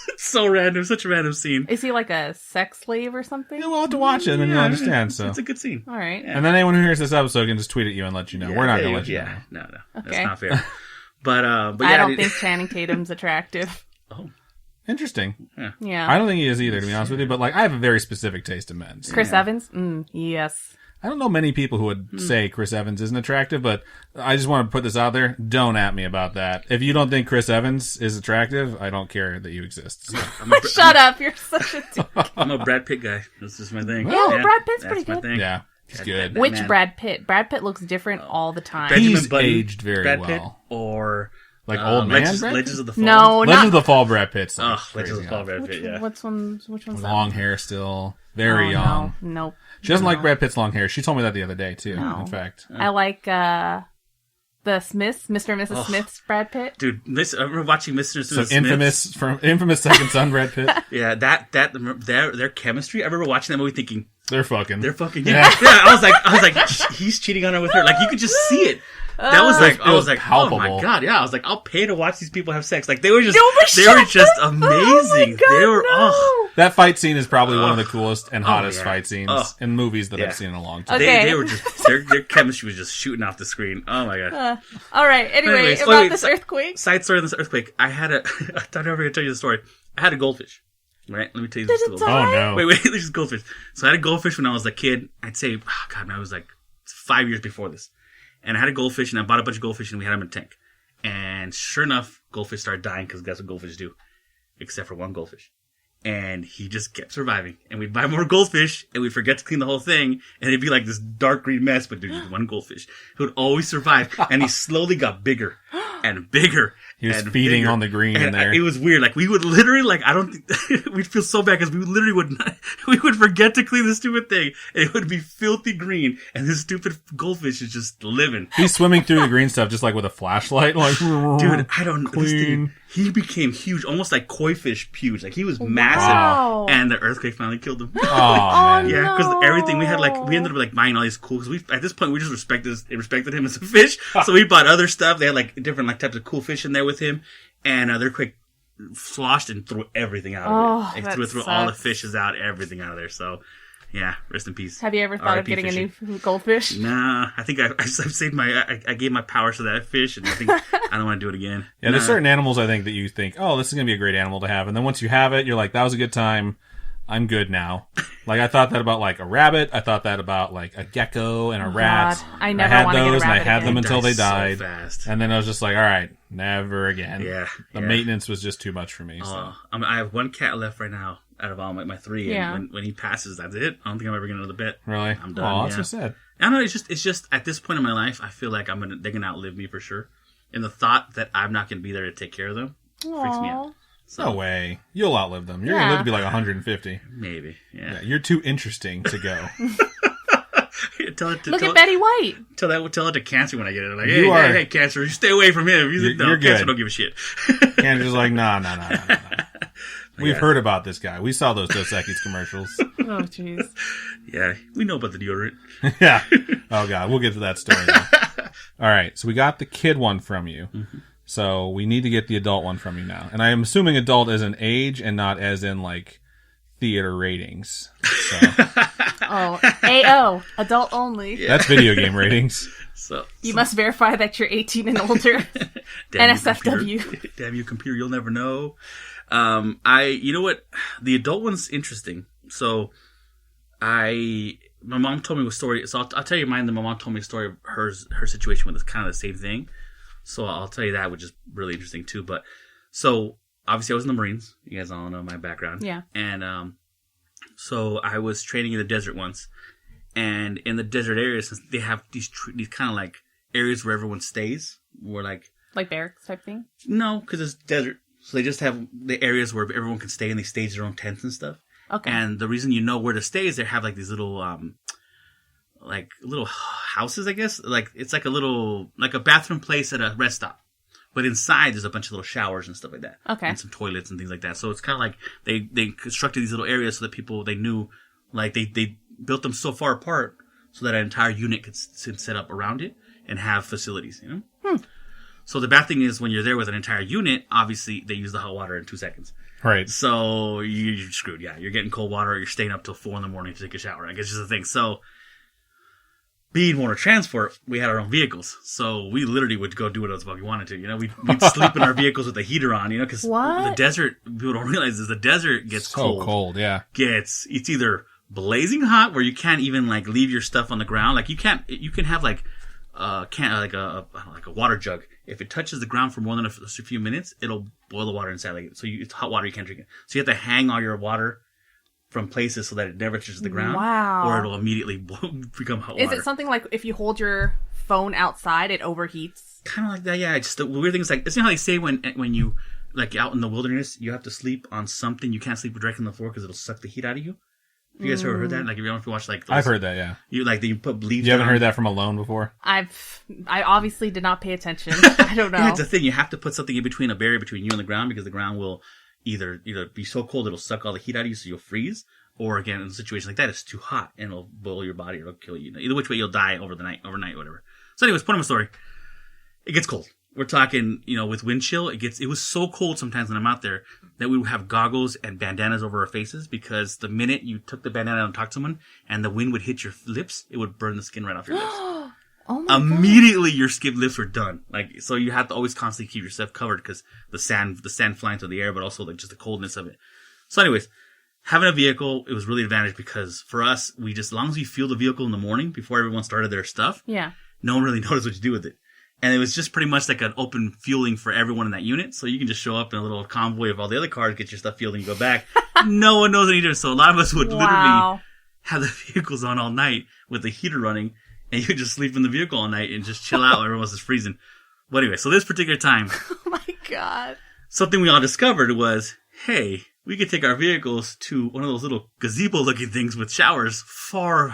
It's so random. Such a random scene. Is he like a sex slave or something? Yeah, we'll have to watch it and you'll understand. So it's a good scene. All right. And then anyone who hears this episode can just tweet at you and let you know. We're not going to let you know. No. Okay. That's not fair. But I don't think Channing Tatum's attractive. Oh. Interesting. Yeah. I don't think he is either, to be honest with you. But like, I have a very specific taste in men. So. Chris Evans? Yes. I don't know many people who would say Chris Evans isn't attractive, but I just want to put this out there. Don't at me about that. If you don't think Chris Evans is attractive, I don't care that you exist. So. Shut up! You're such a dick. I'm a Brad Pitt guy. This is my thing. Yeah, Brad Pitt's that's pretty my good. thing. Yeah, he's good. Which Man. Brad Pitt? Brad Pitt looks different all the time. Benjamin He's Button, aged very Brad Pitt, well. or Like old man Legends, Brad Pitt? Legends of the Fall. No, Legends not of the Fall Brad Pitt's like Oh, Legends of the Fall Brad Pitt. Yeah. which one's that? long hair still, very young. No, nope. She doesn't like Brad Pitt's long hair. She told me that the other day too. No. In fact, I like the Smiths, Mr. and Mrs. Smith's Brad Pitt. Dude, I remember watching Mr. and so Mrs. infamous second son Brad Pitt. Yeah, their chemistry. I remember watching that movie thinking They're fucking. yeah. I was like, he's cheating on her with her. Like you could just see it. That was like, I was like, palpable. oh my god, yeah. I was like, I'll pay to watch these people have sex. Like they were just, No, they were just Oh my amazing. God, They were, no. That fight scene is probably one of the coolest and hottest yeah. fight scenes Oh. in movies that Yeah. I've seen in a long time. Okay. They were just their chemistry was just shooting off the screen. Oh my god. All right. Anyway, Anyways, about wait, this earthquake. Side story on this earthquake. I had I thought I was going to tell you the story. I had a goldfish. Right? Let me tell you this Did it story. die? Oh no. Wait, this is goldfish. So I had a goldfish when I was a kid. I'd say, oh god, man, I was like 5 years before this. And I had a goldfish, and I bought a bunch of goldfish, and we had them in a tank. And sure enough, goldfish started dying because that's what goldfish do. Except for one goldfish. And he just kept surviving. And we'd buy more goldfish, and we'd forget to clean the whole thing, and it'd be like this dark green mess, but dude, one goldfish. He would always survive. And he slowly got bigger and bigger. He was and feeding bigger. on the green in And there. it was weird. Like, we would literally, like, I don't think, we'd feel so bad because we literally would not, we would forget to clean the stupid thing, and it would be filthy green, and this stupid goldfish is just living. He's swimming through the green stuff just like with a flashlight. Like, Dude, I don't, this clean. thing, he became huge, almost like koi fish huge. Like, he was massive, Wow. and the earthquake finally killed him. Oh, man. Yeah, because No. everything we had, like, we ended up like buying all these cool. Because we at this point we just respected him as a fish. So we bought other stuff. They had like different like types of cool fish in there with him, and the earthquake sloshed and threw everything out Oh, of it. that Threw all the sucks. fishes out, everything out of there. So yeah, rest in peace. Have you ever thought of R.I.P. getting fishing. a new goldfish? Nah, I think I've saved I gave my powers to that fish, and I think I don't want to do it again. Yeah, there's Nah. certain animals I think that you think, oh, this is going to be a great animal to have. And then once you have it, you're like, that was a good time. I'm good now. Like, I thought that about, like, a rabbit. I thought that about, like, a gecko and a rat. God, I never had wanna get a those, and I rabbit had again. them until they So died. fast. And then I was just like, all right, never again. Yeah, The yeah. maintenance was just too much for me. So. I have one cat left right now out of all my three. Yeah. And when he passes, that's it. I don't think I'm ever gonna another bit. Really? I'm done. Oh, that's yeah. so sad. I don't know. It's just at this point in my life, I feel like they're gonna outlive me for sure. And the thought that I'm not gonna be there to take care of them freaks me out. Aw. So No way. You'll outlive them. You're going to Yeah. live to be like 150. maybe, yeah. Yeah, you're too interesting to go. tell it to Look tell, at Betty White. tell it to Cancer when I get it. Like, You hey, are- hey, Cancer, you stay away from him. You're Cancer good. don't give a shit. Canada's like, nah. We've Yeah. heard about this guy. We saw those Dos Equis commercials. Oh, jeez. Yeah, we know about the deodorant. Yeah. Oh, God. We'll get to that story now. All right. So we got the kid one from you. Mm-hmm. So we need to get the adult one from you now. And I am assuming adult as in age and not as in, like, theater ratings. So Oh, AO, adult only. that's video game ratings. So You must verify that you're 18 and older. damn you, NSFW. computer. Damn you, computer! You'll never know. You know what? The adult one's interesting. So, my mom told me a story. So I'll tell you mine. Then my mom told me a story of her situation with this kind of the same thing. So I'll tell you that, which is really interesting too. But so obviously I was in the Marines. You guys all know my background. Yeah. And so I was training in the desert once, and in the desert areas they have these kind of like areas where everyone stays. Where Like barracks type thing? no, because it's desert. So they just have the areas where everyone can stay, and they stage their own tents and stuff. Okay. And the reason you know where to stay is they have like these little, little houses, I guess. Like it's like a bathroom place at a rest stop, but inside there's a bunch of little showers and stuff like that. Okay. And some toilets and things like that. So it's kind of like they constructed these little areas so that people they knew, like they built them so far apart so that an entire unit could set up around it and have facilities. You know. So the bad thing is when you're there with an entire unit, obviously they use the hot water in 2 seconds. Right. So you're screwed. Yeah, you're getting cold water. Or you're staying up till 4 a.m. to take a shower. I guess it's just the thing. So being water transport, we had our own vehicles. So we literally would go do what we wanted to. You know, we'd sleep in our vehicles with the heater on. You know, because What? the desert, people don't realize is the desert gets So cold, yeah. it's either blazing hot where you can't even like leave your stuff on the ground. Like you can have like a water jug. If it touches the ground for more than a few minutes, it'll boil the water inside. Like so, it's hot water. You can't drink it. So you have to hang all your water from places so that it never touches the ground. Wow. Or it'll immediately become hot water. Is it something like if you hold your phone outside, it overheats? Kind of like that, yeah. Just the weird thing is like, isn't how they say when you like out in the wilderness, you have to sleep on something. You can't sleep directly on the floor because it'll suck the heat out of you. Have you guys ever heard that? Like, if you watch like, I've heard that, yeah. You put leaves. You haven't heard that from Alone before? I obviously did not pay attention. I don't know. It's the thing. You have to put something in between, a barrier between you and the ground, because the ground will either be so cold it'll suck all the heat out of you, so you'll freeze, or again in a situation like that, it's too hot and it'll boil your body or it'll kill you. Either which way, you'll die overnight, whatever. So, anyways, point of my story. It gets cold. We're talking, with wind chill. It was so cold sometimes when I'm out there that we would have goggles and bandanas over our faces, because the minute you took the bandana out and talked to someone and the wind would hit your lips, it would burn the skin right off your lips. Oh my Immediately your lips were done. Like, so you have to always constantly keep yourself covered because the sand flying through the air, but also like just the coldness of it. So anyways, having a vehicle, it was really advantage because for us, as long as we fuel the vehicle in the morning before everyone started their stuff, Yeah. no one really noticed what you do with it. And it was just pretty much like an open fueling for everyone in that unit. So you can just show up in a little convoy of all the other cars, get your stuff fueled, and you go back. No one knows any difference. So a lot of us would literally have the vehicles on all night with the heater running, and you would just sleep in the vehicle all night and just chill out while everyone else is freezing. But anyway, so this particular time, Oh my god. something we all discovered was, hey, we could take our vehicles to one of those little gazebo-looking things with showers far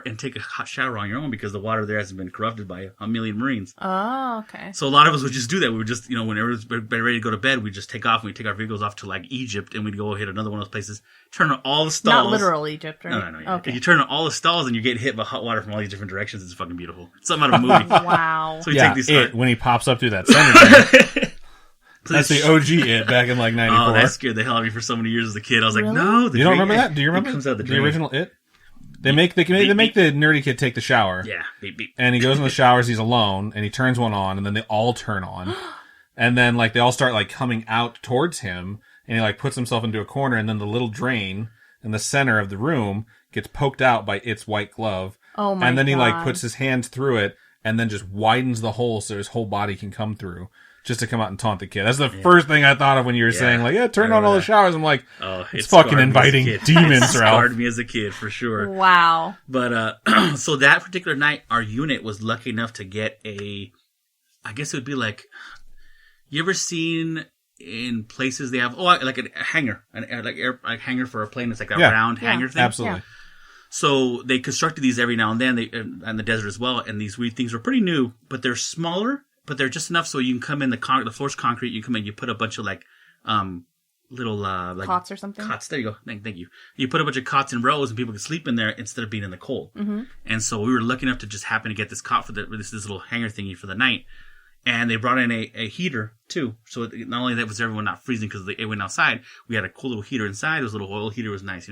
and take a hot shower on your own because the water there hasn't been corrupted by a million Marines. Oh, okay. So a lot of us would just do that. We would just, when everyone's ready to go to bed, we'd just take off and we'd take our vehicles off to like Egypt and we'd go hit another one of those places, turn on all the stalls. Not literal Egypt, right? No. Yeah. Okay. If you turn on all the stalls and you get hit by hot water from all these different directions, it's fucking beautiful. It's something out of a movie. Wow. So we take these when he pops up through that center. That's the OG It back in like 94. Oh, that scared the hell out of me for so many years as a kid. I was like, Really? no. You don't remember that? Do you remember It comes out of the the drain. original It? They make the nerdy kid take the shower. Yeah. Beep, beep. And he goes in the showers, he's alone, and he turns one on, and then they all turn on. And then like they all start like coming out towards him, and he like puts himself into a corner, and then the little drain in the center of the room gets poked out by It's white glove. Oh my And then he like God. puts his hands through it and then just widens the hole so his whole body can come through. Just to come out and taunt the kid. That's the first thing I thought of when you were saying, like, turn on all the showers. I'm like, it's fucking inviting demons, Ralph. Scarred me as a kid, for sure. Wow. But, so that particular night, our unit was lucky enough to get I guess it would be like, you ever seen in places they have, like a hangar, like hangar for a plane. It's like a round hangar thing. Absolutely. Yeah. So they constructed these every now and then, in the desert as well. And these weird things were pretty new, but they're smaller. But they're just enough so you can come in, the floor's concrete, you come in, you put a bunch of like, little, like. Cots or something? Cots, there you go. Thank you. You put a bunch of cots in rows and people can sleep in there instead of being in the cold. Mm-hmm. And so we were lucky enough to just happen to get this cot for this little hangar thingy for the night. And they brought in a heater too. So not only that was everyone not freezing because it went outside, we had a cool little heater inside. It was a little oil heater. It was nice,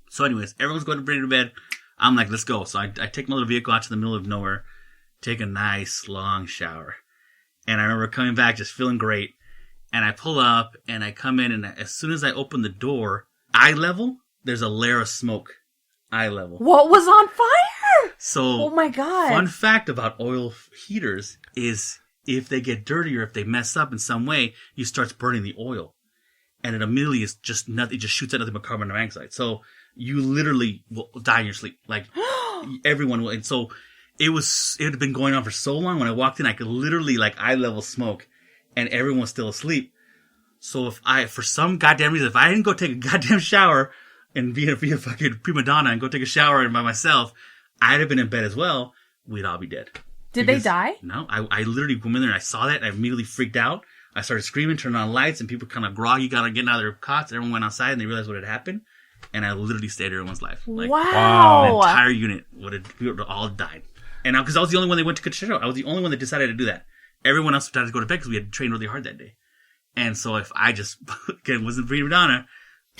So anyways, everyone's going to bring to bed. I'm like, let's go. So I take my little vehicle out to the middle of nowhere. Take a nice long shower. And I remember coming back just feeling great. And I pull up and I come in, and as soon as I open the door, eye level, there's a layer of smoke. Eye level. What was on fire? So, oh my God. Fun fact about oil heaters is if they get dirty or if they mess up in some way, you start burning the oil. And it immediately is just nothing, it just shoots out nothing but carbon monoxide. So you literally will die in your sleep. Like everyone will. And so it had been going on for so long. When I walked in, I could literally like eye level smoke, and everyone was still asleep. So for some goddamn reason, if I didn't go take a goddamn shower and be a fucking prima donna and go take a shower by myself, I'd have been in bed as well. We'd all be dead. Did they die? No, I literally went in there and I saw that and I immediately freaked out. I started screaming, turning on lights, and people kind of groggy, getting out of their cots. Everyone went outside and they realized what had happened. And I literally saved everyone's life. Like, wow. The entire unit we would all died. And because I was the only one that went to catch a show. I was the only one that decided to do that. Everyone else decided to go to bed because we had trained really hard that day. And so if I just, again, wasn't prima donna,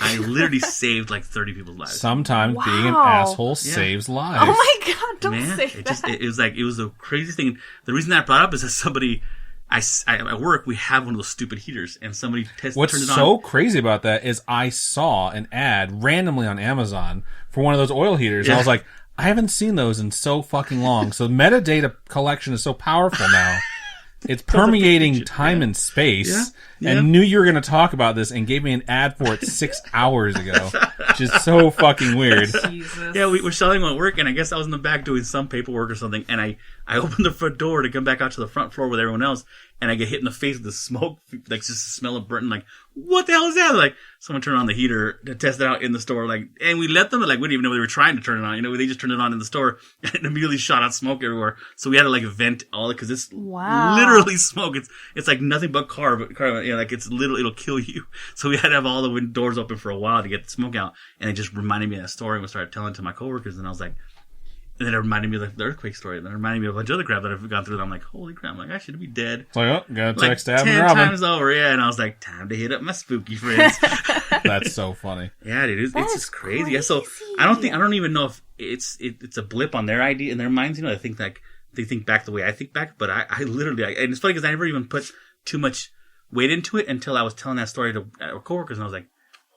I literally saved like 30 people's lives. Sometimes being an asshole saves lives. Oh my God, don't say that. It was the craziest thing. The reason that I brought up is that somebody, at work, we have one of those stupid heaters, and somebody turned it on. What's so crazy about that is I saw an ad randomly on Amazon for one of those oil heaters. Yeah. And I was like, I haven't seen those in so fucking long. So metadata collection is so powerful now. It's permeating time and space. Yeah. And knew you were going to talk about this and gave me an ad for it 6 hours ago. Which is so fucking weird. Jesus. Yeah, we were selling one at work, and I guess I was in the back doing some paperwork or something, and I opened the front door to come back out to the front floor with everyone else, and I get hit in the face with the smoke, like just the smell of burnt, like, what the hell is that? Like, someone turned on the heater to test it out in the store, like, and we let them, like, we didn't even know they were trying to turn it on, you know, they just turned it on in the store, and it immediately shot out smoke everywhere, so we had to, like, vent all it, because it's literally smoke, it's like nothing but carbon, you know, like, it's it'll kill you, so we had to have all the doors open for a while to get the smoke out, and it just reminded me of that story, and we started telling it to my coworkers, and I was like, and then it reminded me of the earthquake story. And then it reminded me of a bunch of other crap that I've gone through. And I'm like, holy crap. I'm like, I should be dead. It's like, oh, gotta like text Adam 10 and Robin. times over, yeah. And I was like, time to hit up my spooky friends. That's so funny. Yeah, dude. It's just crazy. Yeah, so I don't even know if it's a blip on their idea in their minds. You know, they think back the way I think back. But I literally, and it's funny because I never even put too much weight into it until I was telling that story to our coworkers. And I was like,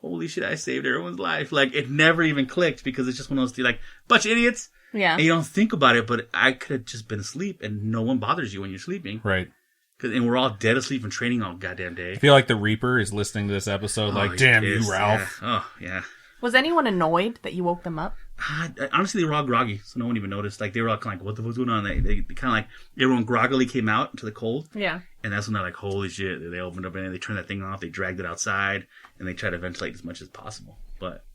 holy shit, I saved everyone's life. Like, it never even clicked because it's just one of those, like, bunch of idiots. Yeah. And you don't think about it, but I could have just been asleep, and no one bothers you when you're sleeping. Right. And we're all dead asleep and training all goddamn day. I feel like the Reaper is listening to this episode like, damn you, Ralph. Yeah. Oh, yeah. Was anyone annoyed that you woke them up? Honestly, they were all groggy, so no one even noticed. Like, they were all kind of like, what the fuck's going on? They kind of like, everyone groggily came out into the cold. Yeah. And that's when they're like, holy shit. They opened up and they turned that thing off. They dragged it outside, and they tried to ventilate as much as possible. But...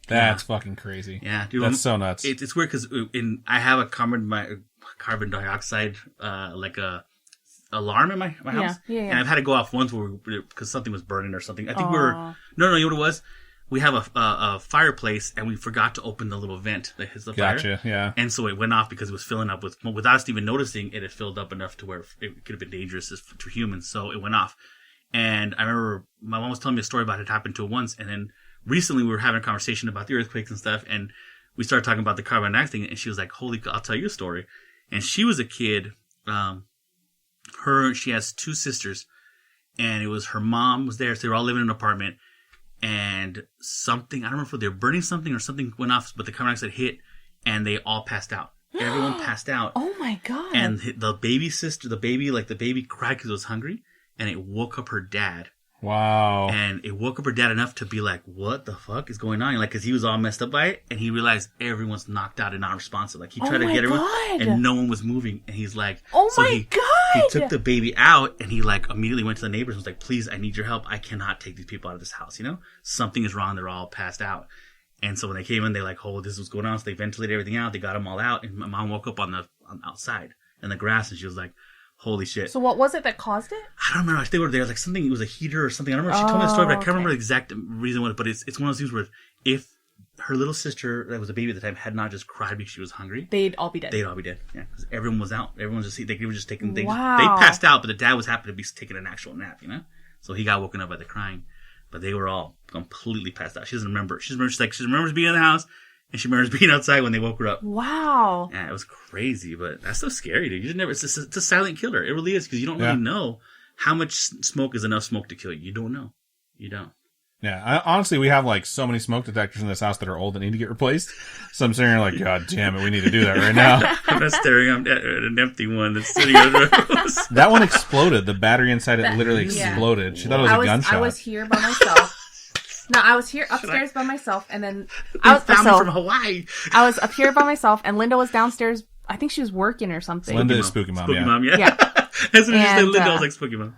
That's fucking crazy. Yeah, dude. That's so nuts. It's weird because I have a carbon dioxide like a alarm in my house, and I've had to go off once because something was burning or something. I think we were no, you know what it was? We have a fireplace, and we forgot to open the little vent that hits the fire. Gotcha. Yeah. And so it went off because it was filling up without us even noticing. It had filled up enough to where it could have been dangerous to humans. So it went off. And I remember my mom was telling me a story about it happened to her once, and then. Recently, we were having a conversation about the earthquakes and stuff, and we started talking about the carbon dioxide thing, and she was like, holy, I'll tell you a story. And she was a kid, she has two sisters, and it was her mom was there, so they were all living in an apartment, and something, I don't remember if they were burning something or something went off, but the carbon dioxide hit, and they all passed out. Everyone passed out. Oh my God. And the baby cried because it was hungry, and it woke up her dad. Wow. And it woke up her dad enough to be like, what the fuck is going on? Like, cause he was all messed up by it, and he realized everyone's knocked out and not responsive. Like, he tried to get everyone, and no one was moving, and he's like, oh my God. He took the baby out, and he like immediately went to the neighbors and was like, please, I need your help. I cannot take these people out of this house, you know? Something is wrong. They're all passed out. And so when they came in, they like, oh, this is what's going on. So they ventilated everything out. They got them all out, and my mom woke up on outside in the grass, and she was like, holy shit. So what was it that caused it? I don't remember. They were there. Like something, it was a heater or something. I don't remember. She told me the story, but I can't remember the exact reason what. But it's one of those things where if her little sister that was a baby at the time had not just cried because she was hungry, they'd all be dead. Yeah, because everyone was out. Everyone was just they were just taking. They passed out, but the dad was happy to be taking an actual nap. You know, so he got woken up by the crying. But they were all completely passed out. She doesn't remember. She remembers being in the house. And she remembers being outside when they woke her up. Wow. Yeah, it was crazy, but that's so scary, dude. You just never, it's a silent killer. It really is, because you don't really know how much smoke is enough smoke to kill you. You don't know. You don't. Yeah, honestly, we have like so many smoke detectors in this house that are old that need to get replaced. So I'm sitting here like, God damn it, we need to do that right now. I'm not staring at an empty one that's sitting on the road. That one exploded. The battery inside it literally exploded. She thought it was a gunshot. I was here by myself. No, I was here upstairs by myself, and then I was found me from Hawaii. I was up here by myself, and Linda was downstairs. I think she was working or something. Linda is Spooky Mom. Spooky Mom, yeah. As soon as you said Linda, I was like Spooky Mom.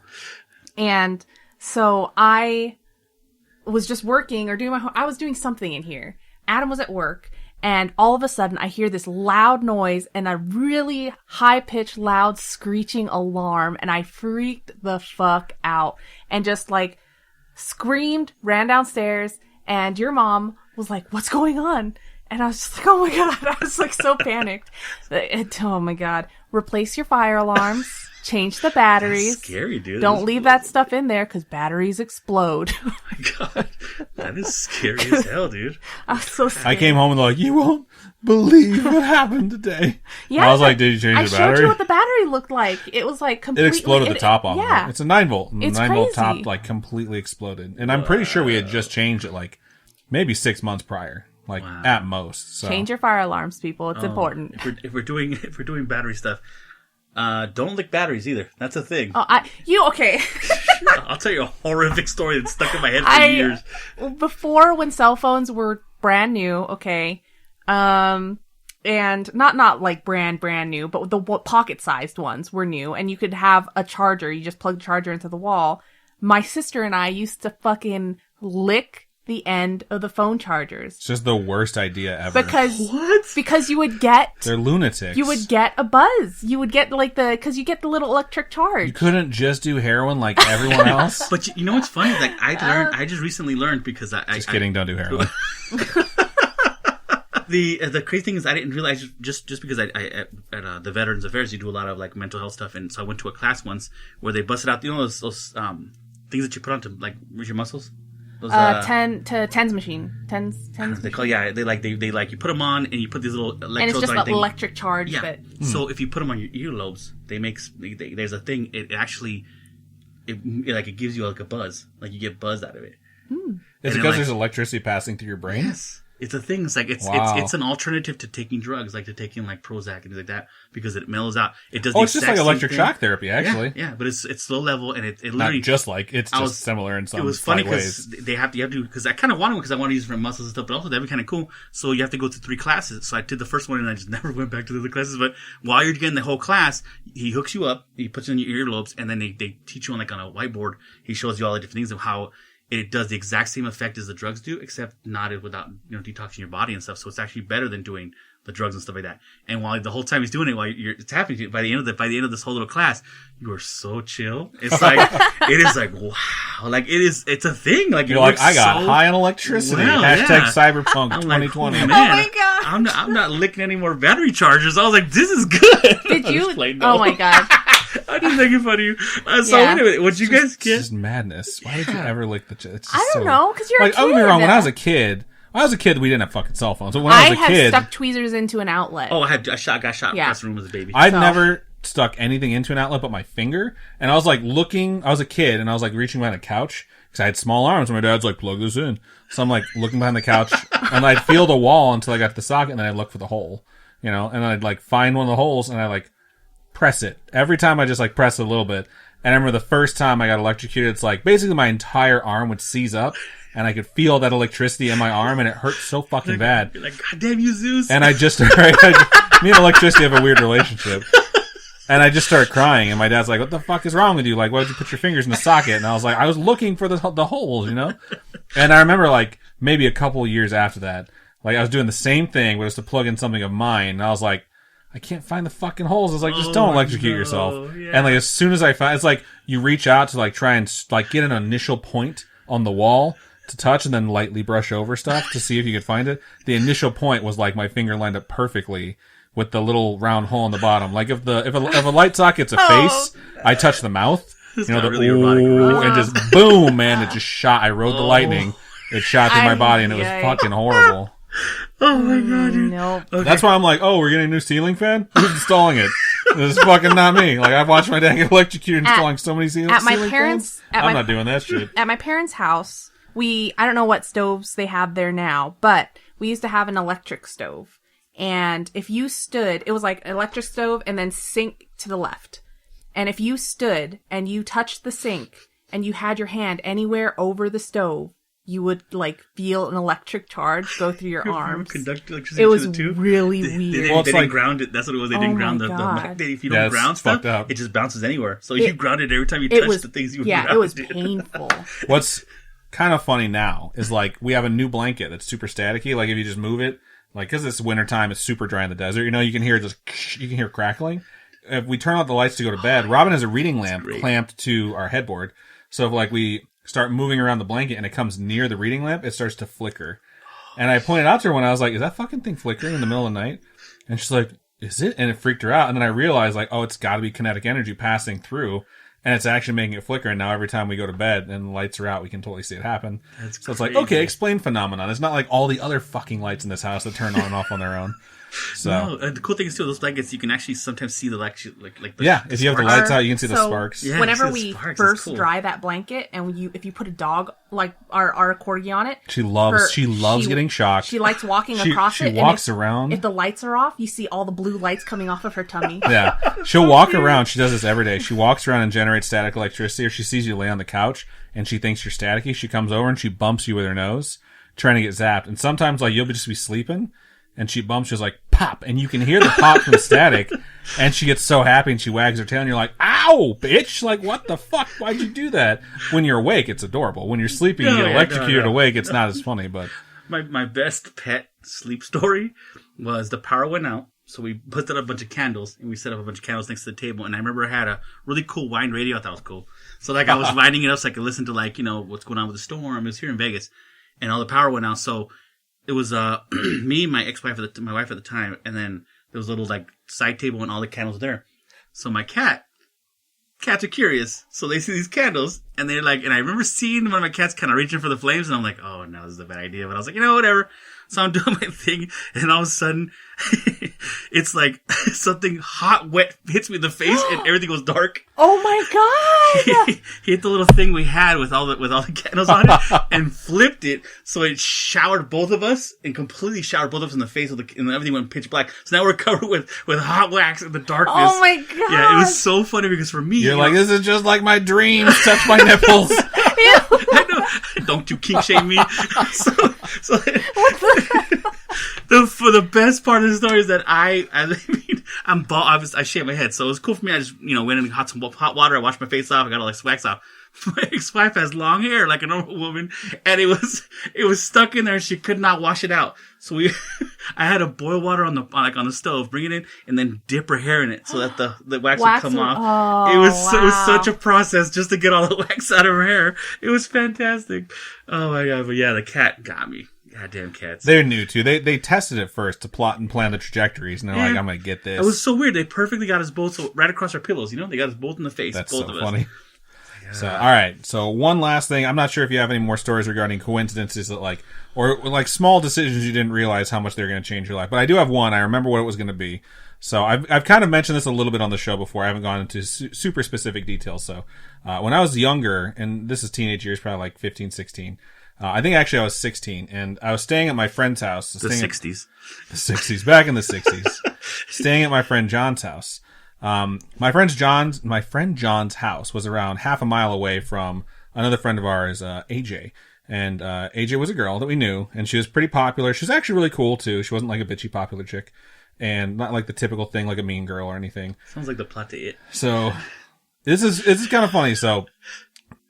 And so I was just working or doing I was doing something in here. Adam was at work, and all of a sudden I hear this loud noise and a really high-pitched, loud screeching alarm, and I freaked the fuck out and just like screamed, ran downstairs, and your mom was like, what's going on? And I was just like, oh my God. I was like so panicked. Oh my God. Replace your fire alarms. Change the batteries. That's scary, dude. Don't leave that stuff in there because batteries explode. Oh my god, that is scary as hell, dude. I was so scared. I came home and they're like, you won't believe what happened today. Yeah, and I was like, did you change the I battery? showed you what the battery looked like. It was like It completely... exploded the top off. Yeah. Of it. It's a 9-volt. It's 9-volt crazy. top like completely exploded. And I'm pretty sure we had just changed it like maybe 6 months prior. Like at most. So. Change your fire alarms, people. It's important. If we're doing battery stuff, don't lick batteries either. That's a thing. Okay. I'll tell you a horrific story that's stuck in my head for years. Before, when cell phones were brand new, okay, and not like brand new, but the pocket-sized ones were new, and you could have a charger. You just plug the charger into the wall. My sister and I used to fucking lick the end of the phone chargers. It's just the worst idea ever. Because you would get... They're lunatics. You would get a buzz. You would get because you get the little electric charge. You couldn't just do heroin like everyone else? But you know what's funny? Like I just recently learned because Just kidding, don't do heroin. The crazy thing is I didn't realize just because I at the Veterans Affairs you do a lot of like mental health stuff, and so I went to a class once where they busted out those things that you put on to like reach your muscles. Those, 10s machine. 10s. They call they you put them on and you put these little electrodes and it's just on the electric charge. Yeah. That... So if you put them on your earlobes, there's a thing. It actually it gives you like a buzz. Like you get buzzed out of it. Is it because there's electricity passing through your brain? Yes. It's a thing. It's like it's an alternative to taking drugs, like to taking like Prozac and things like that, because it mellows out. It does. It's just like electric shock therapy, actually. Yeah, but it's low level and it literally not just like it's just similar in some. It was funny because you have to because I kind of wanted one because I want to use it for muscles and stuff, but also that'd be kind of cool. So you have to go through 3 classes. So I did the first one and I just never went back to the other classes. But while you're getting the whole class, he hooks you up, he puts it in your earlobes, and then they teach you on a whiteboard. He shows you all the different things of how it does the exact same effect as the drugs do, except not without detoxing your body and stuff. So it's actually better than doing the drugs and stuff like that. And while the whole time he's doing it, it's happening to you, by the end of this whole little class, you are so chill. It's like it is like wow, like it's a thing. Like you're like I got high on electricity. Well, Cyberpunk I'm 2020. Like, oh my god! I'm not licking any more battery chargers. I was like, this is good. Did you? Oh my god! I'm just making fun of you. So wait a minute, what you guys get? It's just madness. Why did you ever lick the? It's just I don't know, because you're like, a kid. I would be wrong. When I was a kid, we didn't have fucking cell phones. But when I was a kid, stuck tweezers into an outlet. Oh, I got shot across the room as a baby. I've never stuck anything into an outlet but my finger. And I was like looking. I was a kid, and I was like reaching behind a couch because I had small arms. And my dad's like, plug this in. So I'm like looking behind the couch, and I'd feel the wall until I got to the socket, and then I'd look for the hole. And I'd like find one of the holes, and I like press it. Every time I just like press it a little bit. And I remember the first time I got electrocuted, it's like basically my entire arm would seize up and I could feel that electricity in my arm and it hurt so fucking bad. You're like, God damn you, Zeus. And me and electricity have a weird relationship. And I just started crying and my dad's like, what the fuck is wrong with you? Like, why would you put your fingers in the socket? And I was like, I was looking for the holes, And I remember like maybe a couple years after that, like I was doing the same thing, but it was to plug in something of mine. And I was like, I can't find the fucking holes. I was like, just don't electrocute yourself. Yeah. And like, as soon as I find, it's like, you reach out to like try and like get an initial point on the wall to touch and then lightly brush over stuff to see if you could find it. The initial point was like my finger lined up perfectly with the little round hole in the bottom. Like if a light socket's a face, I touch the mouth, really erotic, and just boom, man, it just shot. I rode the lightning. It shot through my body and it was fucking horrible. Oh my god, dude. Nope. Okay. That's why I'm like, we're getting a new ceiling fan? Who's installing it? This is fucking not me. Like, I've watched my dad get electrocuted installing so many ceiling fans. I'm not doing that shit. At my parents' house, I don't know what stoves they have there now, but we used to have an electric stove. And if you stood, it was like electric stove and then sink to the left. And if you stood and you touched the sink and you had your hand anywhere over the stove, you would like feel an electric charge go through your arms. Conduct electricity. It was to it too. really weird. They didn't ground it. That's what it was. They didn't ground the magnet. If you don't ground stuff, it just bounces anywhere. So if you ground it every time you touch the things you ground. Yeah, it was painful. What's kind of funny now is like we have a new blanket that's super staticky. Like if you just move it, like because it's wintertime, it's super dry in the desert. You can hear you can hear crackling. If we turn out the lights to go to bed, Robin has a reading lamp clamped to our headboard. So if like we start moving around the blanket and it comes near the reading lamp, it starts to flicker. And I pointed out to her when I was like, is that fucking thing flickering in the middle of the night? And she's like, is it? And it freaked her out. And then I realized, like, oh, it's got to be kinetic energy passing through. And it's actually making it flicker. And now every time we go to bed and the lights are out, we can totally see it happen. That's so it's crazy. like, okay, explain phenomenon. It's not like all the other fucking lights in this house that turn on and off on their own. So no, the cool thing is too, those blankets you can actually sometimes see the like the, yeah, if you have the lights out, you can see the So, sparks. Yeah, whenever you see the we sparks. first It's cool. dry that blanket, and if you put a dog like our corgi on it, She loves she- getting shocked. she likes walking She across it. walks and around. If the lights are off, you see all the blue lights coming off of her tummy. Yeah, she'll walk around. She does this every day. She walks around and generates static electricity. Or she sees you lay on the couch and she thinks you're staticky. She comes over and she bumps you with her nose, trying to get zapped. And sometimes like you'll just be sleeping and she bumps you like pop, and you can hear the pop from the static. And she gets so happy and she wags her tail and you're like, ow, bitch! Like what the fuck? Why'd you do that? When you're awake, it's adorable. When you're sleeping, you get electrocuted awake. It's not as funny, but My best pet sleep story was the power went out. So we put up a bunch of candles, and we set up a bunch of candles next to the table. And I remember I had a really cool wine radio. I thought it was cool. So like I was lighting it up so I could listen to like, what's going on with the storm. It was here in Vegas, and all the power went out. So it was me, my ex-wife, my wife at the time, and then there was a little like side table and all the candles there. So my cats are curious. So they see these candles, and they're like, and I remember seeing one of my cats kind of reaching for the flames, and I'm like, oh no, this is a bad idea. But I was like, whatever. So I'm doing my thing, and all of a sudden, it's like something hot, wet hits me in the face, and everything goes dark. Oh my god! He hit the little thing we had with all the candles on it, and flipped it, so it showered both of us, and completely showered both of us in the face, and everything went pitch black. So now we're covered with hot wax in the darkness. Oh my god! Yeah, it was so funny because for me, you're like, this is just like my dreams. Touch my nipples. I know. Don't you kink shame me. So for the best part of the story is that I'm bald. I shave my head, so it was cool for me. I just went in hot water. I washed my face off. I got all like wax off. My ex-wife has long hair like a normal woman, and it was stuck in there, and she could not wash it out. So I had to boil water on the stove, bring it in, and then dip her hair in it so that the wax would come off. Oh, it was such a process just to get all the wax out of her hair. It was fantastic. Oh my god! But yeah, the cat got me. Goddamn cats. They're new too. They tested it first to plot and plan the trajectories, and they're like, I'm gonna get this. It was so weird. They perfectly got us both right across our pillows. They got us both in the face. That's both so of funny. us. So, all right. So, one last thing. I'm not sure if you have any more stories regarding coincidences that or small decisions you didn't realize how much they're going to change your life. But I do have one. I remember what it was going to be. So, I've kind of mentioned this a little bit on the show before. I haven't gone into super specific details. So, when I was younger, and this is teenage years, probably like 15, 16. I think actually I was 16, and I was staying at my friend's house. The 60s. The 60s, back in the 60s. Staying at my friend John's house. My friend John's house was around half a mile away from another friend of ours, AJ. And AJ was a girl that we knew, and she was pretty popular. She was actually really cool too. She wasn't like a bitchy popular chick, and not like the typical thing like a mean girl or anything. Sounds like the plot to It. So this is kind of funny. So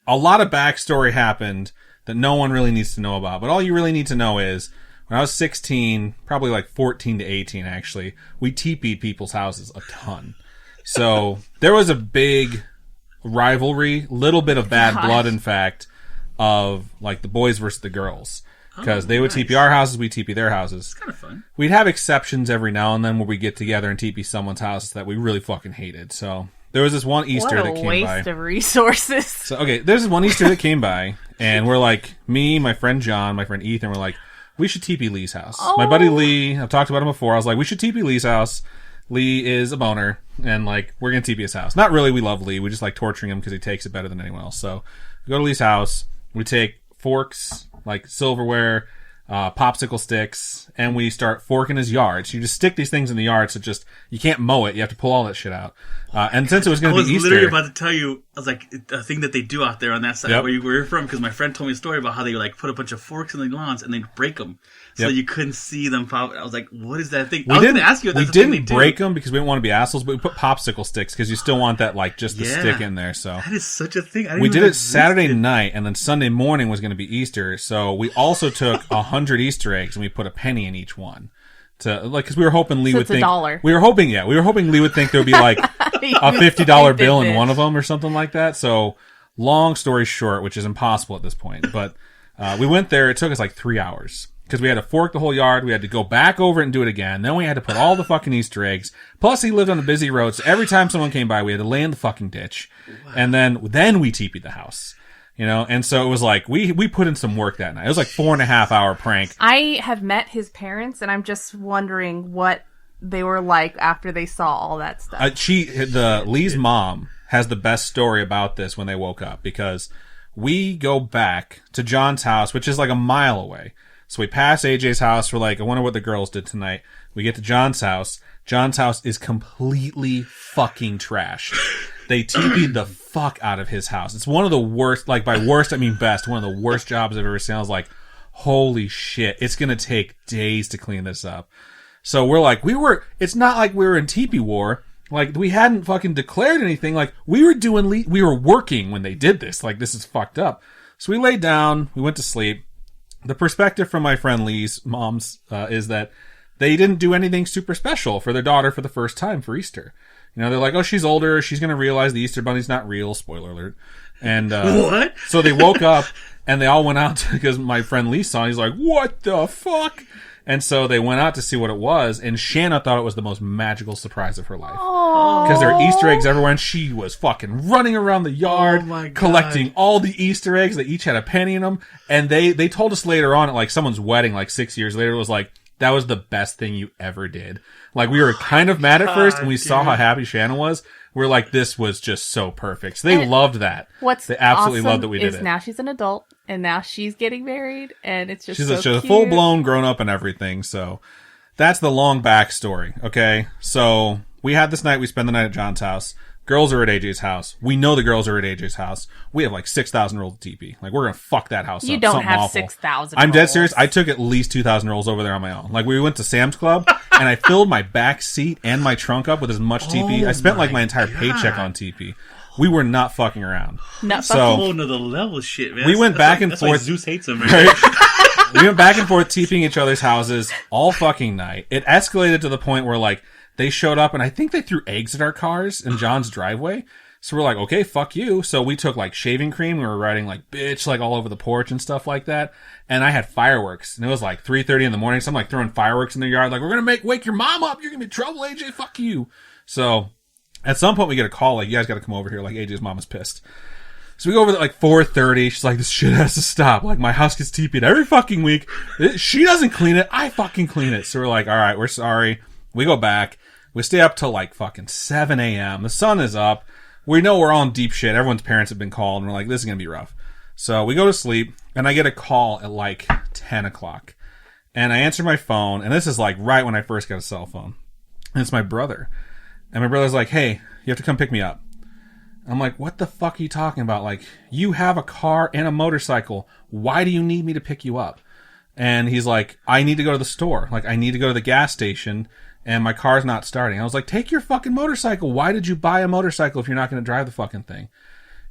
a lot of backstory happened that no one really needs to know about. But all you really need to know is when I was 16, probably like 14 to 18 actually, we TP'd people's houses a ton. So there was a big rivalry, little bit of bad blood, in fact, of like the boys versus the girls. Because they would TP our houses, we TP their houses. It's kind of fun. We'd have exceptions every now and then where we get together and TP someone's house that we really fucking hated. So there was this one Easter that came by. What a waste of resources. So, okay, there's this one Easter that came by, and we're like, me, my friend John, my friend Ethan, we're like, we should TP Lee's house. Oh. My buddy Lee, I've talked about him before, I was like, we should TP Lee's house. Lee is a boner, and like, we're gonna TP his house. Not really, we love Lee, we just like torturing him because he takes it better than anyone else. So, we go to Lee's house, we take forks, like silverware, popsicle sticks, and we start forking his yard. So you just stick these things in the yard, so just, you can't mow it, you have to pull all that shit out. And since it was gonna be Easter... I was literally about to tell you, I was like, a thing that they do out there on that side where you're from, because my friend told me a story about how they like put a bunch of forks in the lawns and they'd break them. So you couldn't see them pop. I was like, what is that thing? I was going to ask you if that's we didn't break them because we didn't want to be assholes, but we put popsicle sticks because you still want that, like, just the stick in there. So that is such a thing. We did it Saturday night, and then Sunday morning was going to be Easter. So we also took 100 Easter eggs and we put a penny in each one. Because we were hoping Lee would think $1. We were hoping Lee would think there would be like a $50 bill in one of them or something like that. So long story short, which is impossible at this point, but we went there. It took us like 3 hours. because we had to fork the whole yard. We had to go back over it and do it again. Then we had to put all the fucking Easter eggs. Plus, he lived on a busy road, so every time someone came by, we had to lay in the fucking ditch. Wow. And then we teepeed the house. You know, and so it was like, we put in some work that night. It was like 4.5 hour prank. I have met his parents, and I'm just wondering what they were like after they saw all that stuff. Lee's mom has the best story about this when they woke up, because we go back to John's house, which is like a mile away. So we pass AJ's house. We're like, I wonder what the girls did tonight. We get to John's house. John's house is completely fucking trash. They TP'd the fuck out of his house. It's one of the worst, like by worst I mean best, one of the worst jobs I've ever seen. I was like, holy shit, it's going to take days to clean this up. So we're like, it's not like we were in teepee war. Like, we hadn't fucking declared anything. Like, we were working when they did this. Like, this is fucked up. So we laid down, we went to sleep. The perspective from my friend Lee's mom's is that they didn't do anything super special for their daughter for the first time for Easter. You know, they're like, oh, she's older, she's going to realize the Easter Bunny's not real, spoiler alert. And what? So they woke up, and they all went out, because my friend Lee saw it, he's like, what the fuck? And so they went out to see what it was, and Shanna thought it was the most magical surprise of her life. Because there were Easter eggs everywhere, and she was fucking running around the yard, collecting all the Easter eggs. They each had a penny in them. And they told us later on at like someone's wedding, like 6 years later, it was like, that was the best thing you ever did. Like, we were kind of mad at first, and we saw how happy Shanna was. We're like, this was just so perfect. So they loved that. They absolutely loved that we did it. Now she's an adult, and now she's getting married, and it's just she's a full-blown grown-up and everything. So that's the long backstory, okay? So we had this night, we spend the night at John's house. Girls are at AJ's house. We know the girls are at AJ's house. We have like 6,000 rolls of TP. Like, we're gonna fuck that house up. You don't Something have awful. 6,000 I'm dead serious. I took at least 2,000 rolls over there on my own. Like, we went to Sam's Club, and I filled my back seat and my trunk up with as much TP. I spent like my entire paycheck on TP. We were not fucking around. Not fucking. Whole another level shit, man. We went back and forth. Zeus hates him, right? We went back and forth TPing each other's houses all fucking night. It escalated to the point where like they showed up, and I think they threw eggs at our cars in John's driveway. So we're like, okay, fuck you. So we took like shaving cream. We were writing like bitch like all over the porch and stuff like that. And I had fireworks, and it was like 3:30 in the morning. So I'm like throwing fireworks in the yard. Like, we're going to wake your mom up. You're going to be in trouble, AJ. Fuck you. So at some point we get a call. Like, you guys got to come over here. Like, AJ's mom is pissed. So we go over at like 4:30. She's like, this shit has to stop. Like, my house gets TP'd every fucking week. She doesn't clean it. I fucking clean it. So we're like, all right, we're sorry. We go back. We stay up till like fucking 7 a.m. The sun is up. We know we're all in deep shit. Everyone's parents have been called, and we're like, this is going to be rough. So we go to sleep, and I get a call at like 10 o'clock. And I answer my phone, and this is like right when I first got a cell phone. And it's my brother. And my brother's like, hey, you have to come pick me up. I'm like, what the fuck are you talking about? Like, you have a car and a motorcycle. Why do you need me to pick you up? And he's like, I need to go to the store. Like, I need to go to the gas station, and my car's not starting. I was like, take your fucking motorcycle. Why did you buy a motorcycle if you're not going to drive the fucking thing?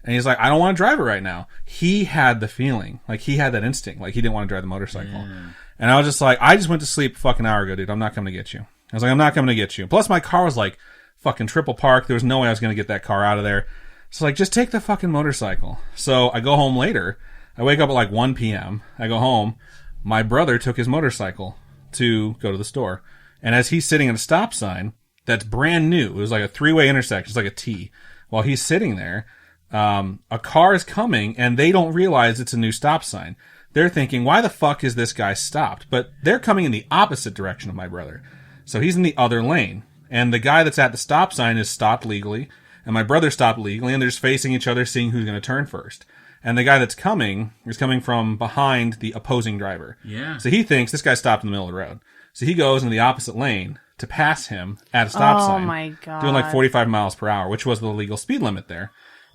And he's like, I don't want to drive it right now. He had the feeling. Like, he had that instinct. Like, he didn't want to drive the motorcycle. Yeah. And I was just like, I just went to sleep a fucking hour ago, dude. I'm not coming to get you. I was like, I'm not coming to get you. Plus, my car was like fucking triple parked. There was no way I was going to get that car out of there. So like, just take the fucking motorcycle. So I go home later. I wake up at like 1 p.m. I go home. My brother took his motorcycle to go to the store. And as he's sitting at a stop sign that's brand new, it was like a three-way intersection, it's like a T. While he's sitting there, a car is coming, and they don't realize it's a new stop sign. They're thinking, why the fuck is this guy stopped? But they're coming in the opposite direction of my brother. So he's in the other lane. And the guy that's at the stop sign is stopped legally, and my brother stopped legally, and they're just facing each other, seeing who's going to turn first. And the guy that's coming is coming from behind the opposing driver. Yeah. So he thinks this guy stopped in the middle of the road. So he goes into the opposite lane to pass him at a stop sign. Oh my God. Doing like 45 miles per hour, which was the legal speed limit there.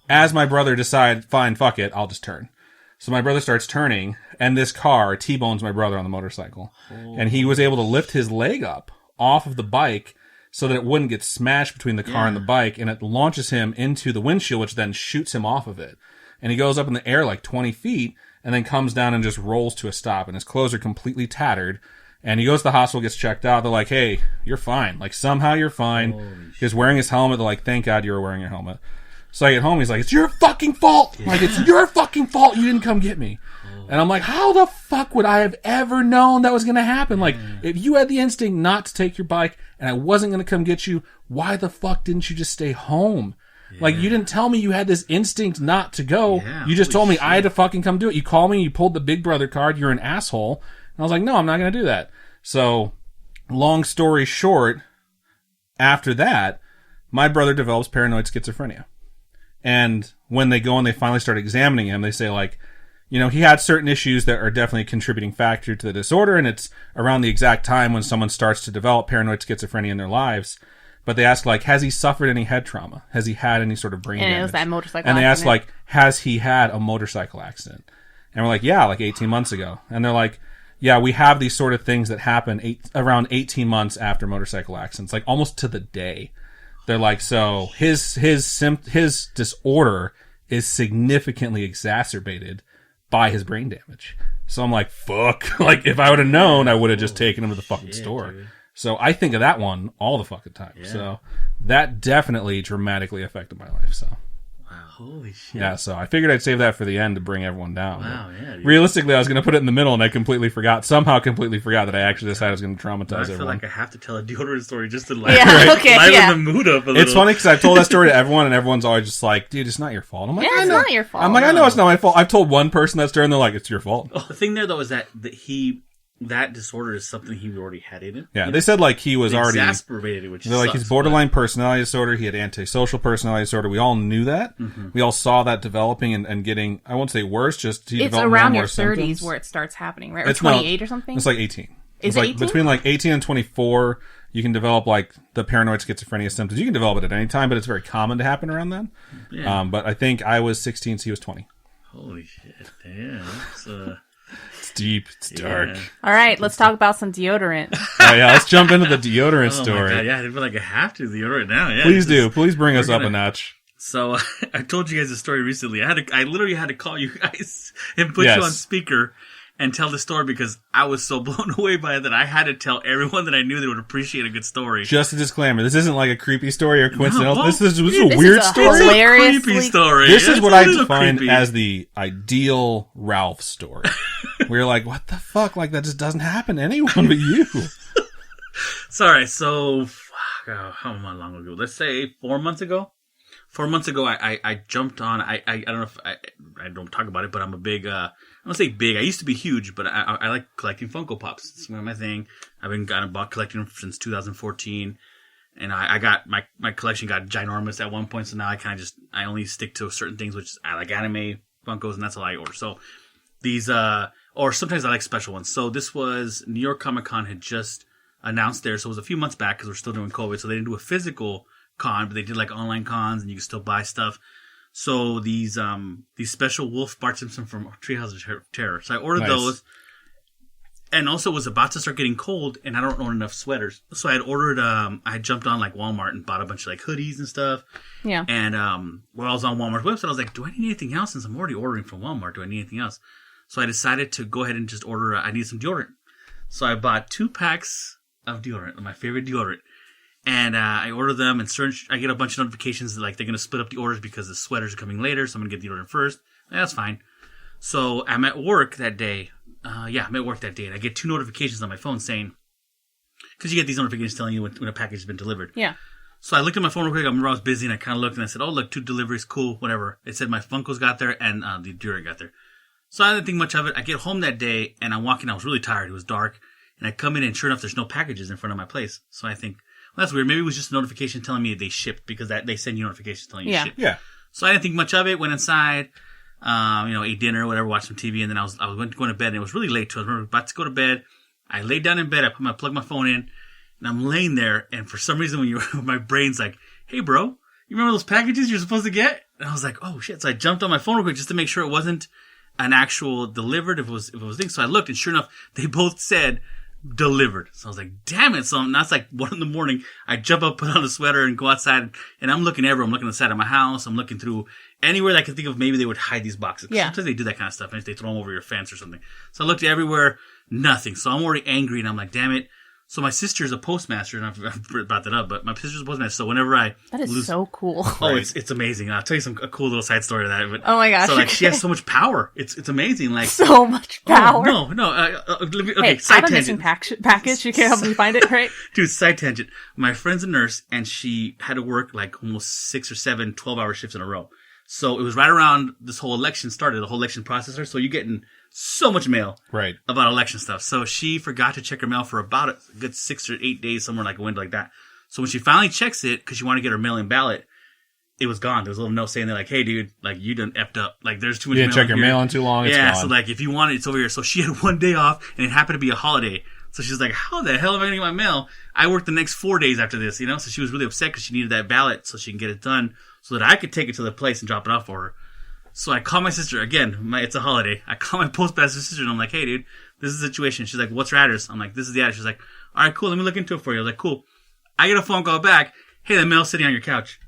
As my brother decided, fine, fuck it, I'll just turn. So my brother starts turning, and this car T-bones my brother on the motorcycle. Oh. And he was able to lift his leg up off of the bike so that it wouldn't get smashed between the car and the bike, and it launches him into the windshield, which then shoots him off of it. And he goes up in the air like 20 feet, and then comes down and just rolls to a stop, and his clothes are completely tattered. And he goes to the hospital, gets checked out. They're like, hey, you're fine. Like, somehow you're fine. He's wearing his helmet. They're like, thank God you were wearing your helmet. So I get home, he's like, it's your fucking fault. Yeah. Like, it's your fucking fault you didn't come get me. And I'm like, how the fuck would I have ever known that was going to happen? Like, if you had the instinct not to take your bike and I wasn't going to come get you, why the fuck didn't you just stay home? Yeah. Like, you didn't tell me you had this instinct not to go. Yeah, you just told me I had to fucking come do it. You called me, you pulled the big brother card, you're an asshole. And I was like, no, I'm not going to do that. So, long story short, after that, my brother develops paranoid schizophrenia. And when they go and they finally start examining him, they say, like, you know, he had certain issues that are definitely a contributing factor to the disorder, and it's around the exact time when someone starts to develop paranoid schizophrenia in their lives. But they ask, like, has he suffered any head trauma? Has he had any sort of brain damage? And it was that motorcycle accident. And they ask, like, has he had a motorcycle accident? And we're like, yeah, like 18 months ago. And they're like, yeah, we have these sort of things that happen around 18 months after motorcycle accidents, like almost to the day. They're like, so his disorder is significantly exacerbated by his brain damage. So I'm like, fuck. Like, if I would have known, I would have just taken him to the fucking store. Dude. So I think of that one all the fucking time. Yeah. So that definitely dramatically affected my life. So. Wow. Holy shit. Yeah, so I figured I'd save that for the end to bring everyone down. Wow, yeah. Dude. Realistically, I was going to put it in the middle, and I somehow completely forgot that I actually decided I was going to traumatize everyone. I feel like I have to tell a deodorant story just to liven the mood up a little. It's funny because I've told that story to everyone, and everyone's always just like, dude, it's not your fault. I'm like, it's not your fault. I'm like, I know it's not my fault. I've told one person that story, and they're like, it's your fault. Oh, the thing there, though, is that that disorder is something he already had in it. Yeah, they said like he was already exacerbated, which they're like he's borderline personality disorder. He had antisocial personality disorder. We all knew that. Mm-hmm. We all saw that developing and getting. I won't say worse. Just he it's around your 30s where it starts happening, right? Or 28 or something. It's like 18. Is it like 18? Between like 18 and 24, you can develop like the paranoid schizophrenia symptoms. You can develop it at any time, but it's very common to happen around then. Yeah. But I think I was 16, so he was 20. Holy shit! Damn. That's It's deep. It's dark. All right, let's talk about some deodorant. Yeah, let's jump into the deodorant story. My God, yeah, I feel like I have to deodorant now. Yeah, please do. Please bring us up a notch. So I told you guys a story recently. I literally had to call you guys and put you on speaker and tell the story because I was so blown away by it that I had to tell everyone that I knew that would appreciate a good story. Just a disclaimer: this isn't like a creepy story or coincidental. This is a weird story. Hilariously creepy story. This is what I define as the ideal Ralph story. We're like, what the fuck? Like that just doesn't happen to anyone but you. Sorry. So, how long ago? Let's say 4 months ago. 4 months ago, I jumped on. I don't know if I don't talk about it, but I'm a big. I don't say big. I used to be huge, but I like collecting Funko Pops. It's my thing. I've been collecting them since 2014, and I got my collection got ginormous at one point. So now I only stick to certain things, which I like anime Funkos, and that's all I order. So these or sometimes I like special ones. So this was New York Comic Con had just announced theirs. So it was a few months back because we're still doing COVID, so they didn't do a physical con, but they did like online cons, and you can still buy stuff. So these special Wolf Bart Simpson from Treehouse of Terror. So I ordered those, and also was about to start getting cold, and I don't own enough sweaters. So I had ordered. I had jumped on like Walmart and bought a bunch of like hoodies and stuff. Yeah. And while I was on Walmart's website, I was like, do I need anything else? Since I'm already ordering from Walmart, do I need anything else? So I decided to go ahead and just order. I need some deodorant. So I bought 2 packs of deodorant, my favorite deodorant. And I order them, and I get a bunch of notifications that like they're going to split up the orders because the sweaters are coming later, so I'm going to get the order first. And that's fine. So I'm at work that day. I'm at work that day, and I get 2 notifications on my phone saying, because you get these notifications telling you when a package has been delivered. Yeah. So I looked at my phone real quick. I remember I was busy, and I kind of looked, and I said, oh, look, 2 deliveries, cool, whatever. It said my Funkos got there, and the deodorant got there. So I didn't think much of it. I get home that day, and I'm walking. I was really tired. It was dark. And I come in, and sure enough, there's no packages in front of my place. So I think, well, that's weird. Maybe it was just a notification telling me they shipped, because they send you notifications telling you ship. Yeah. So I didn't think much of it. Went inside, ate dinner, whatever, watched some TV, and then I went going to bed, and it was really late too. I was about to go to bed. I laid down in bed. I plugged my phone in, and I'm laying there. And for some reason, my brain's like, "Hey, bro, you remember those packages you're supposed to get?" And I was like, "Oh shit!" So I jumped on my phone real quick just to make sure it wasn't an actual delivered. If it was thing. So I looked, and sure enough, they both said delivered. So I was like, damn it. So now it's like 1 a.m. I jump up, put on a sweater, and go outside, and I'm looking everywhere. I'm looking on the side of my house. I'm looking through anywhere that I could think of. Maybe they would hide these boxes. Yeah. Sometimes they do that kind of stuff, and they throw them over your fence or something. So I looked everywhere, nothing. So I'm already angry, and I'm like, damn it. So my sister's a postmaster, and I've brought that up, but my sister's a postmaster. So whenever I That is so cool. oh, it's amazing. I'll tell you a cool little side story to that. But, Oh my gosh. So like she has so much power. It's amazing. Like So much power. Oh, no. Let me, okay, Hey, I side have a missing tangent. package. You can help me find it, right? Dude, side tangent. My friend's a nurse, and she had to work like almost 6 or 7 12-hour shifts in a row. So it was right around this whole election started, the whole election processor. So you're getting so much mail about election stuff. So she forgot to check her mail for about a good 6 or 8 days, somewhere like a window like that. So when she finally checks it, because she wanted to get her mail-in ballot, it was gone. There was a little note saying that, like, hey, dude, like, you done effed up. Like, there's too much mail. You didn't check your mail in too long. It's gone. So, like, if you want it, it's over here. So she had 1 day off, and it happened to be a holiday. So she's like, how the hell am I going to get my mail? I worked the next 4 days after this, you know? So she was really upset because she needed that ballot so she can get it done so that I could take it to the place and drop it off for her. So I call my sister. Again, it's a holiday. I call my postmaster sister, and I'm like, hey, dude, this is the situation. She's like, what's your address? I'm like, this is the address. She's like, all right, cool. Let me look into it for you. I was like, cool. I get a phone call back. Hey, the mail's sitting on your couch.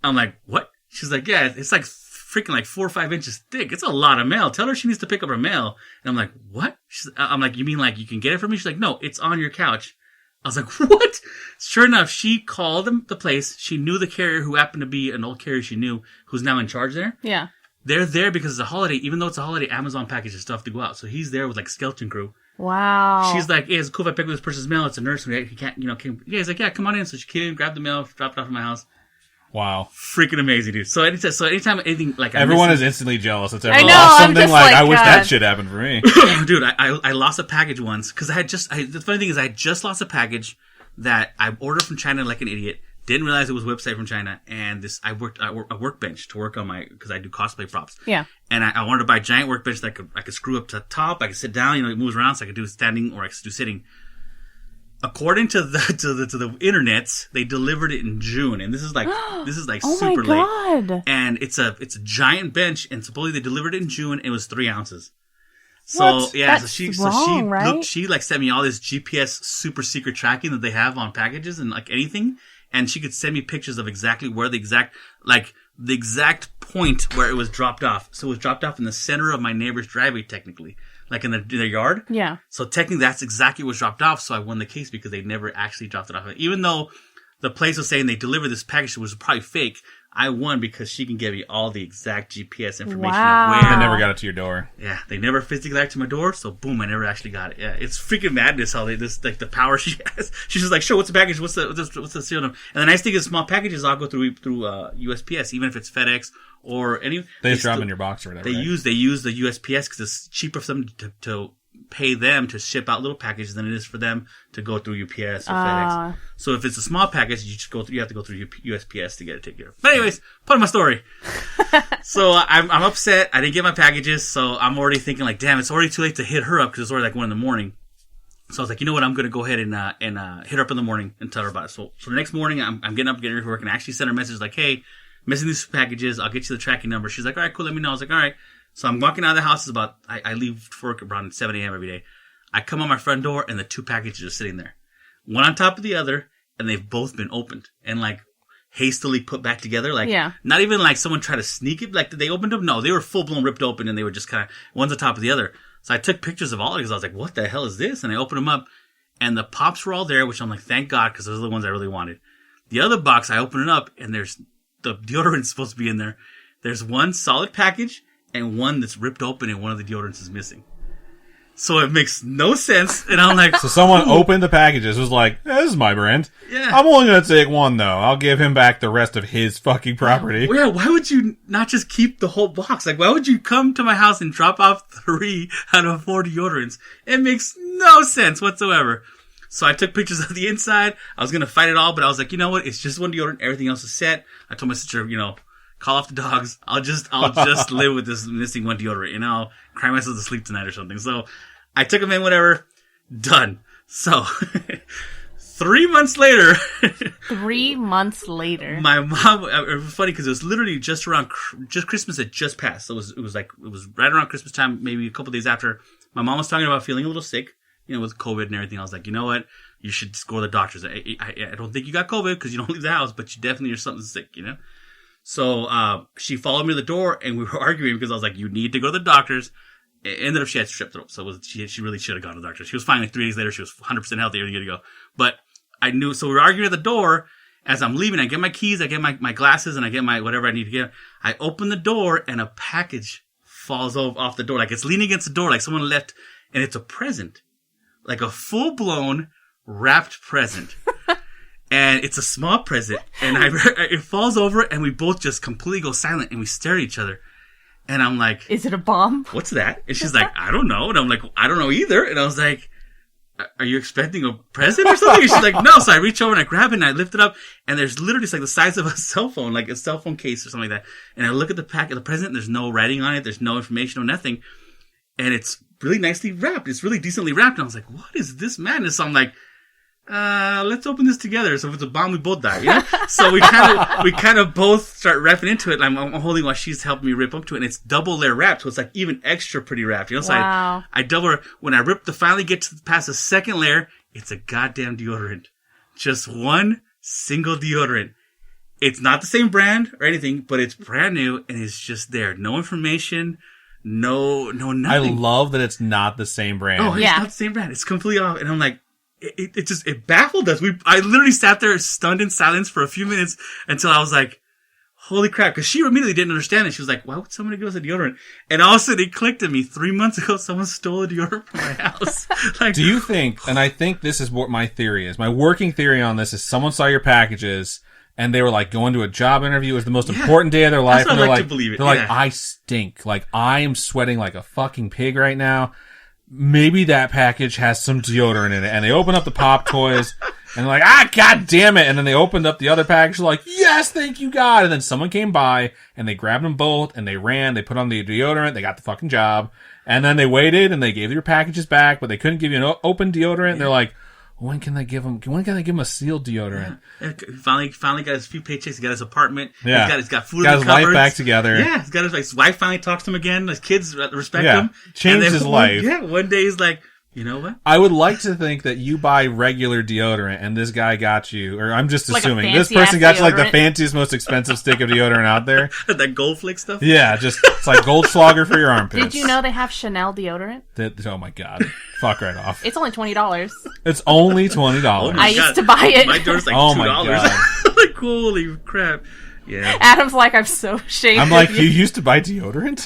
I'm like, what? She's like, yeah, it's like freaking like 4 or 5 inches thick. It's a lot of mail. Tell her she needs to pick up her mail. And I'm like, what? I'm like, you mean like you can get it from me? She's like, no, it's on your couch. I was like, what? Sure enough, she called the place. She knew the carrier, who happened to be an old carrier she knew, who's now in charge there. Yeah. They're there because it's a holiday. Even though it's a holiday, Amazon packages stuff to go out. So he's there with like skeleton crew. Wow. She's like, hey, it's cool if I pick up this person's mail. It's a nurse. He can't, he's like, yeah, come on in. So she came, grabbed the mail, dropped it off at my house. Wow. Freaking amazing, dude. So anytime anything like everyone is instantly jealous. It's ever I know, lost I'm something just like, like, I wish that shit happened for me. Dude, I lost a package once because the funny thing is I just lost a package that I ordered from China like an idiot. Didn't realize it was a website from China, and I worked a workbench to work on because I do cosplay props. Yeah. And I wanted to buy a giant workbench that I could screw up to the top. I could sit down, it moves around, so I could do standing or I could do sitting. According to the internet, they delivered it in June, and this is like oh super my God. late. And it's a giant bench, and supposedly they delivered it in June. And it was 3 ounces. So what? yeah, That's she wrong, right? looked, she like sent me all this GPS super secret tracking that they have on packages and like anything, and she could send me pictures of exactly where the exact point where it was dropped off. So it was dropped off in the center of my neighbor's driveway, technically, like in their yard. Yeah. So technically, that's exactly what was dropped off. So I won the case because they never actually dropped it off. Even though the place was saying they delivered this package, which was probably fake, I won because she can give me all the exact GPS information Wow. of where. I never got it to your door. Yeah, they never physically got it to my door, so boom, I never actually got it. Yeah, it's freaking madness how like the power she has. She's just like, sure, what's the package? What's the serial number? And the nice thing is, small packages all go through USPS, even if it's FedEx or any. They just drop in your box or whatever. They use the USPS because it's cheaper for them to pay them to ship out little packages than it is for them to go through UPS or FedEx. So if it's a small package, you have to go through USPS to get it taken care of. But anyways, part of my story. So I'm upset. I didn't get my packages, so I'm already thinking like, damn, it's already too late to hit her up because it's already like 1 a.m. So I was like, you know what? I'm going to go ahead and hit her up in the morning and tell her about it. So the next morning, I'm getting up, getting ready for work, and I actually sent her a message like, hey, missing these packages. I'll get you the tracking number. She's like, all right, cool. Let me know. I was like, all right. So I'm walking out of the house. I leave for work around 7 a.m. every day. I come on my front door, and the 2 packages are sitting there, one on top of the other, and they've both been opened and like hastily put back together. Like, not even like someone tried to sneak it. Like, they opened them? No, they were full blown ripped open, and they were just kind of one's on top of the other. So I took pictures of all of it because I was like, what the hell is this? And I opened them up, and the pops were all there, which I'm like, thank God, because those are the ones I really wanted. The other box, I open it up, and there's the deodorant's supposed to be in there. There's one solid package and one that's ripped open, and one of the deodorants is missing. So it makes no sense, and I'm like... So someone opened the packages, was like, this is my brand. Yeah. I'm only going to take one, though. I'll give him back the rest of his fucking property. Yeah, why would you not just keep the whole box? Like, why would you come to my house and drop off 3 out of 4 deodorants? It makes no sense whatsoever. So I took pictures of the inside. I was going to fight it all, but I was like, you know what? It's just one deodorant. Everything else is set. I told my sister, call off the dogs. I'll just live with this missing one deodorant, I'll cry myself to sleep tonight or something. So I took them in, whatever. Done. So 3 months later. 3 months later. My mom, it was funny because it was literally just Christmas had just passed. So it was right around Christmas time, maybe a couple days after. My mom was talking about feeling a little sick, with COVID and everything. I was like, you know what? You should just go to the doctors. I don't think you got COVID because you don't leave the house, but you definitely are something sick, So she followed me to the door, and we were arguing because I was like, you need to go to the doctors. It ended up she had strep throat, so she really should have gone to the doctor. She was fine. Like 3 days later, she was 100% healthy, ready to go. But I knew, so we were arguing at the door. As I'm leaving, I get my keys, I get my glasses, and I get my whatever I need to get. I open the door, and a package falls off the door. Like, it's leaning against the door, like someone left, and it's a present. Like a full-blown wrapped present. And it's a small present. And it falls over, and we both just completely go silent, and we stare at each other. And I'm like, is it a bomb? What's that? And she's like, I don't know. And I'm like, I don't know either. And I was like, are you expecting a present or something? And she's like, no. So I reach over and I grab it and I lift it up, and there's literally, it's like the size of a cell phone, like a cell phone case or something like that. And I look at the pack of the present, and there's no writing on it. There's no information or nothing. And it's really nicely wrapped. It's really decently wrapped. And I was like, what is this madness? So I'm like, let's open this together. So if it's a bomb, we both die, you know? So we kind of both start wrapping into it. And I'm holding while she's helping me rip up to it. And it's double layer wrapped. So it's like even extra pretty wrapped, you know? So wow. I double, when I finally get past the second layer, it's a goddamn deodorant. Just one single deodorant. It's not the same brand or anything, but it's brand new and it's just there. No information. No, nothing. I love that it's not the same brand. Oh, it's not the same brand. It's completely off. And I'm like, it baffled us. I literally sat there stunned in silence for a few minutes until I was like, holy crap. Cause she immediately didn't understand it. She was like, why would somebody give us a deodorant? And all of a sudden it clicked at me. 3 months ago, someone stole a deodorant from my house. Like, do you think, and I think this is what my theory is, my working theory on this is someone saw your packages and they were like going to a job interview. It was the most important day of their life. That's And what I like to believe it. They're like, I stink. Like, I am sweating like a fucking pig right now. Maybe that package has some deodorant in it. And they open up the Pop Toys and they're like, god damn it. And then they opened up the other package like, yes, thank you, God. And then someone came by and they grabbed them both and they ran. They put on the deodorant. They got the fucking job. And then they waited and they gave your packages back, but they couldn't give you an open deodorant. Yeah. They're like, when can they give him a sealed deodorant? Yeah. Finally got his few paychecks. He got his apartment. Yeah. He's got food got in the his cupboards. Life back together. Yeah. He's got his wife finally talks to him again. His kids respect him. Changed his life. Yeah. One day he's like, you know what? I would like to think that you buy regular deodorant and this guy got you, or I'm just assuming this person got you like the fanciest, most expensive stick of deodorant out there. That Gold Flick stuff? Yeah, it's like Goldschlager for your armpits. Did you know they have Chanel deodorant? Oh my God. Fuck right off. It's only $20. It's only $20. Oh I used to buy it. My deodorant's like $2. Oh my God. Like, holy crap. Yeah. Adam's like, I'm so ashamed. I'm like, you used to buy deodorant?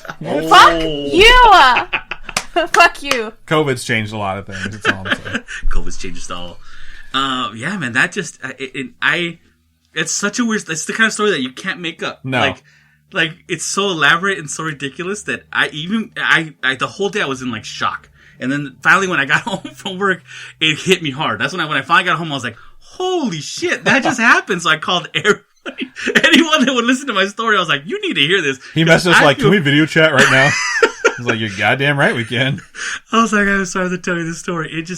Fuck you! Fuck you. COVID's changed a lot of things. That's all I'm saying. COVID's changed us all. Yeah, man, that just, it's such a weird, it's the kind of story that you can't make up. No. Like, it's so elaborate and so ridiculous that the whole day I was in like shock. And then finally when I got home from work, it hit me hard. That's when I finally got home, I was like, holy shit, that just happened. So I called everybody. Anyone that would listen to my story, I was like, you need to hear this. He messaged us like, can we video chat right now? I was like, you're goddamn right we can. I was like, I'm sorry to tell you this story. It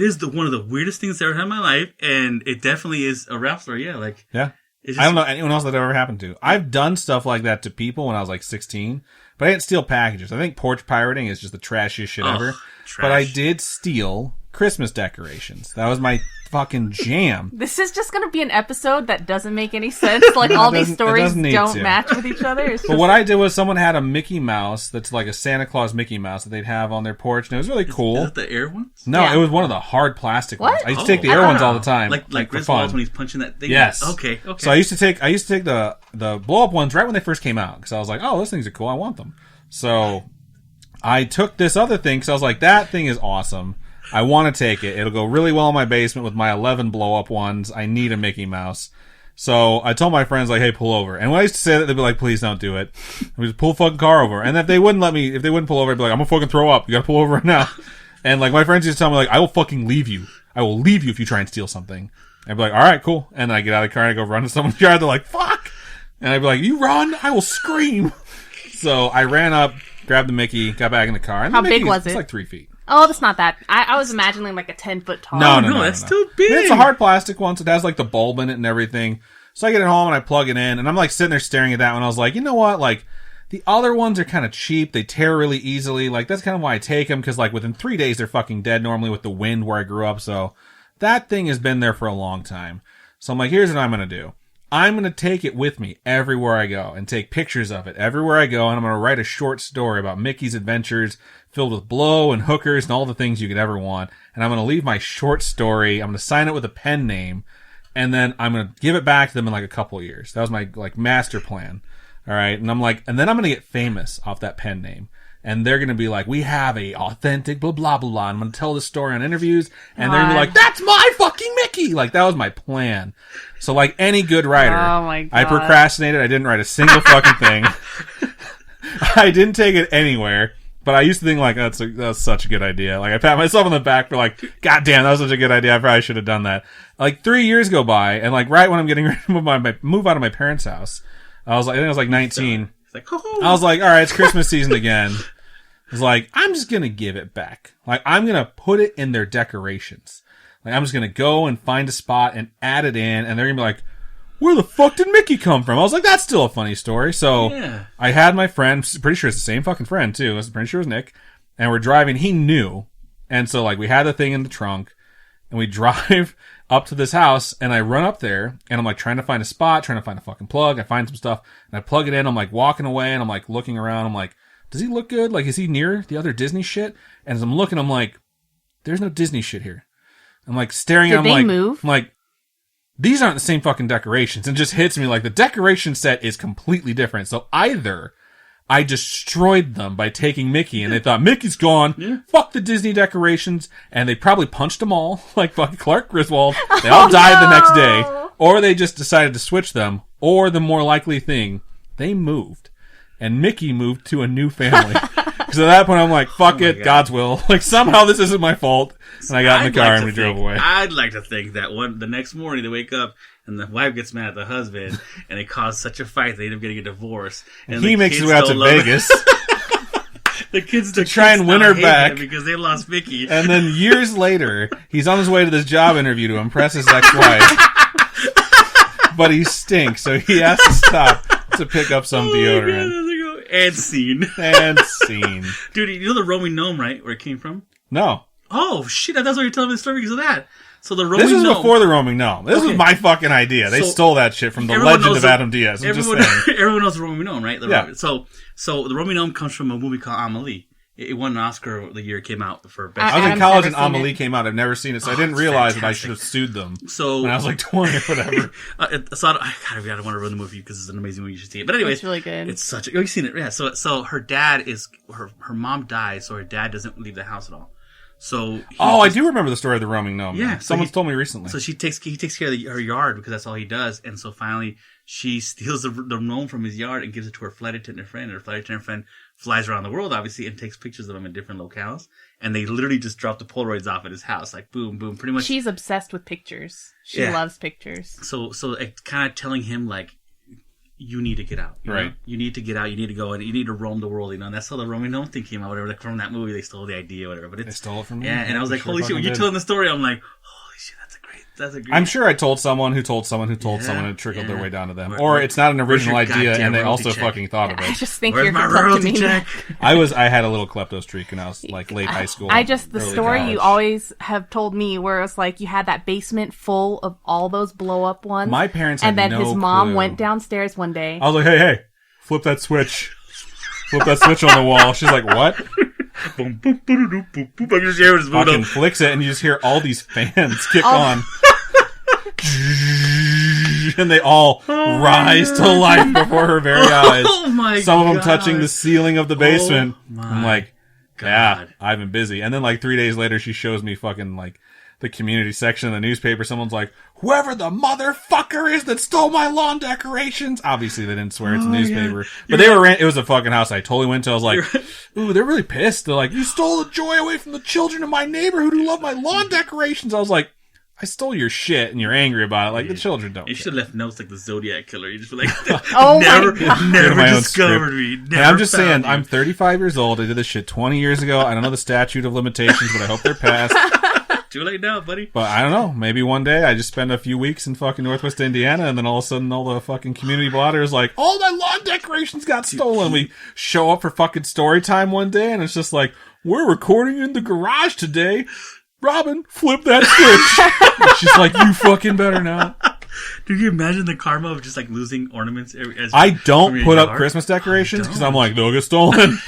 is one of the weirdest things I ever had in my life, and it definitely is a rap story. Yeah, like I don't know anyone else that ever happened to. I've done stuff like that to people when I was like 16, but I didn't steal packages. I think porch pirating is just the trashiest shit ever. Trash. But I did steal Christmas decorations. That was my fucking jam. This is just going to be an episode that doesn't make any sense. Like, all these stories don't match with each other. But what I did was someone had a Mickey Mouse that's like a Santa Claus Mickey Mouse that they'd have on their porch, and it was really cool. Is that the air ones? No, it was one of the hard plastic ones. I used to take the air know. ones all the time. Like Griswold's when he's punching that thing. Yes. Okay. So I used to take the blow up ones right when they first came out, because I was like, oh, those things are cool. I want them. So I took this other thing because I was like, that thing is awesome. I want to take it. It'll go really well in my basement with my 11 blow-up ones. I need a Mickey Mouse. So I told my friends, like, hey, pull over. And when I used to say that, they'd be like, please don't do it. We just pull the fucking car over. And if they wouldn't pull over, I'd be like, I'm gonna fucking throw up. You gotta pull over right now. And like, my friends used to tell me, like, I will fucking leave you. I will leave you if you try and steal something. I'd be like, alright, cool. And then I get out of the car and I go run to someone's yard. They're like, fuck! And I'd be like, you run? I will scream. So I ran up, grabbed the Mickey, got back in the car. And how big was it? It's like 3 feet. Oh, that's not that. I was imagining like a 10-foot tall. No, that's still big. It's a hard plastic one, so it has like the bulb in it and everything. So I get it home and I plug it in, and I'm like sitting there staring at that one. I was like, you know what? Like, the other ones are kind of cheap. They tear really easily. Like, that's kind of why I take them, because like within 3 days they're fucking dead normally with the wind where I grew up. So that thing has been there for a long time. So I'm like, here's what I'm gonna do. I'm going to take it with me everywhere I go and take pictures of it everywhere I go. And I'm going to write a short story about Mickey's adventures filled with blow and hookers and all the things you could ever want. And I'm going to leave my short story. I'm going to sign it with a pen name. And then I'm going to give it back to them in like a couple of years. That was my like master plan. All right. And I'm like, and then I'm going to get famous off that pen name. And they're going to be like, we have a authentic blah, blah, blah, blah. I'm going to tell this story on interviews. And they're going to be like, that's my fucking Mickey. Like, that was my plan. So, like any good writer, I procrastinated. I didn't write a single fucking thing. I didn't take it anywhere. But I used to think, like, that's such a good idea. Like, I pat myself on the back for, like, God damn, that was such a good idea. I probably should have done that. Like, 3 years go by, and, like, right when I'm getting ready to move out of my parents' house, I think I was, like, 19. Like, oh. I was like, all right, it's Christmas season again. I was like, I'm just going to give it back. Like, I'm going to put it in their decorations. Like, I'm just going to go and find a spot and add it in. And they're going to be like, where the fuck did Mickey come from? I was like, that's still a funny story. So yeah. I had my friend, pretty sure it's the same fucking friend too. I was pretty sure it was Nick. And we're driving. He knew. And so like we had the thing in the trunk and we drive up to this house and I run up there and I'm like trying to find a spot, trying to find a fucking plug. I find some stuff and I plug it in. I'm like walking away and I'm like looking around. I'm like, does he look good? Like, is he near the other Disney shit? And as I'm looking, I'm like, there's no Disney shit here. I'm like staring at him. Did they move? I'm like, these aren't the same fucking decorations. And it just hits me like the decoration set is completely different. So either I destroyed them by taking Mickey and they thought Mickey's gone. Yeah. Fuck the Disney decorations. And they probably punched them all like fucking Clark Griswold. They all died the next day. Or they just decided to switch them. Or the more likely thing, they moved. And Mickey moved to a new family. Because at that point, I'm like, fuck it, God. God's will. Like, somehow this isn't my fault. And I got in the car and we drove away. I'd like to think that the next morning they wake up and the wife gets mad at the husband and they cause such a fight they end up getting a divorce. And he makes his way out to Vegas. The kids to try and win her back. Because they lost Mickey. And then years later, he's on his way to this job interview to impress his ex-wife. But he stinks, so he has to stop to pick up some deodorant. God, and scene. And scene. Dude, you know the roaming gnome, right? Where it came from? No. Oh, shit. That's why you're telling me the story because of that. So the roaming gnome. This was gnome, before the roaming gnome. This was my fucking idea. They stole that shit from the Legend of Adam Diaz. Everyone knows the roaming gnome, right? So the roaming gnome comes from a movie called Amelie. It won an Oscar the year it came out for best. I was in college and Amelie came out. I've never seen it, so I didn't realize that I should have sued them. So when I was like 20 or whatever. I don't want to ruin the movie because it's an amazing movie. You should see it. But anyways, it's really good. It's such. You've seen it, yeah. So her dad is her mom dies, so her dad doesn't leave the house at all. So I do remember the story of the roaming gnome. Yeah, someone's told me recently. So he takes care of her yard because that's all he does. And so finally, she steals the gnome from his yard and gives it to her flight attendant friend. And her flight attendant friend flies around the world, obviously, and takes pictures of him in different locales. And they literally just drop the Polaroids off at his house, like boom, boom, pretty much. She's obsessed with pictures. She loves pictures. So it's kind of telling him like, you need to get out, right? Know? You need to get out. You need to go and you need to roam the world, And that's how the roaming gnome thing came out. Whatever, like from that movie, they stole the idea, whatever. But they stole it from me. Yeah, and I was like, holy shit! When you're telling the story, I'm like, holy shit, that's a great. I'm sure I told someone who told someone who told someone, and it trickled their way down to them. Or it's not an original idea, and they also fucking thought of it. I just think Where's you're my royalty check? I had a little klepto streak when I was like late high school. The story college. You always have told me where it's like you had that basement full of all those blow up ones. My parents had and then no his mom clue. went downstairs one day. I was like, hey, flip that switch. Flip that switch on the wall. She's like, what? Boom, boom, boom, boom, boom, boom. I can just hear it fucking flicks it, and you just hear all these fans kick on. And they all rise to life before her very eyes. Oh my Some God. of them touching the ceiling of the basement. I'm like, God. yeah, I've been busy. And then like 3 days later, she shows me fucking like the community section of the newspaper. Someone's like, whoever the motherfucker is that stole my lawn decorations. Obviously, they didn't swear it's a newspaper. Yeah. But it was a fucking house I totally went to. I was like, ooh, they're really pissed. They're like, you stole the joy away from the children of my neighborhood who love my lawn decorations. I was like, I stole your shit and you're angry about it. Like, the children don't. You should have left notes like the Zodiac Killer. You just be like, never discovered me. Never and I'm just saying, you. I'm 35 years old. I did this shit 20 years ago. I don't know the statute of limitations, but I hope they're passed. Too late now, buddy. But I don't know. Maybe one day I just spend a few weeks in fucking Northwest Indiana, and then all of a sudden all the fucking community blotters like, all my lawn decorations got stolen. We show up for fucking story time one day, and it's just like, we're recording in the garage today. Robin, flip that switch. She's like, you fucking better not. Do you imagine the karma of just like losing ornaments? I don't put up Christmas decorations because I'm like, they'll get stolen.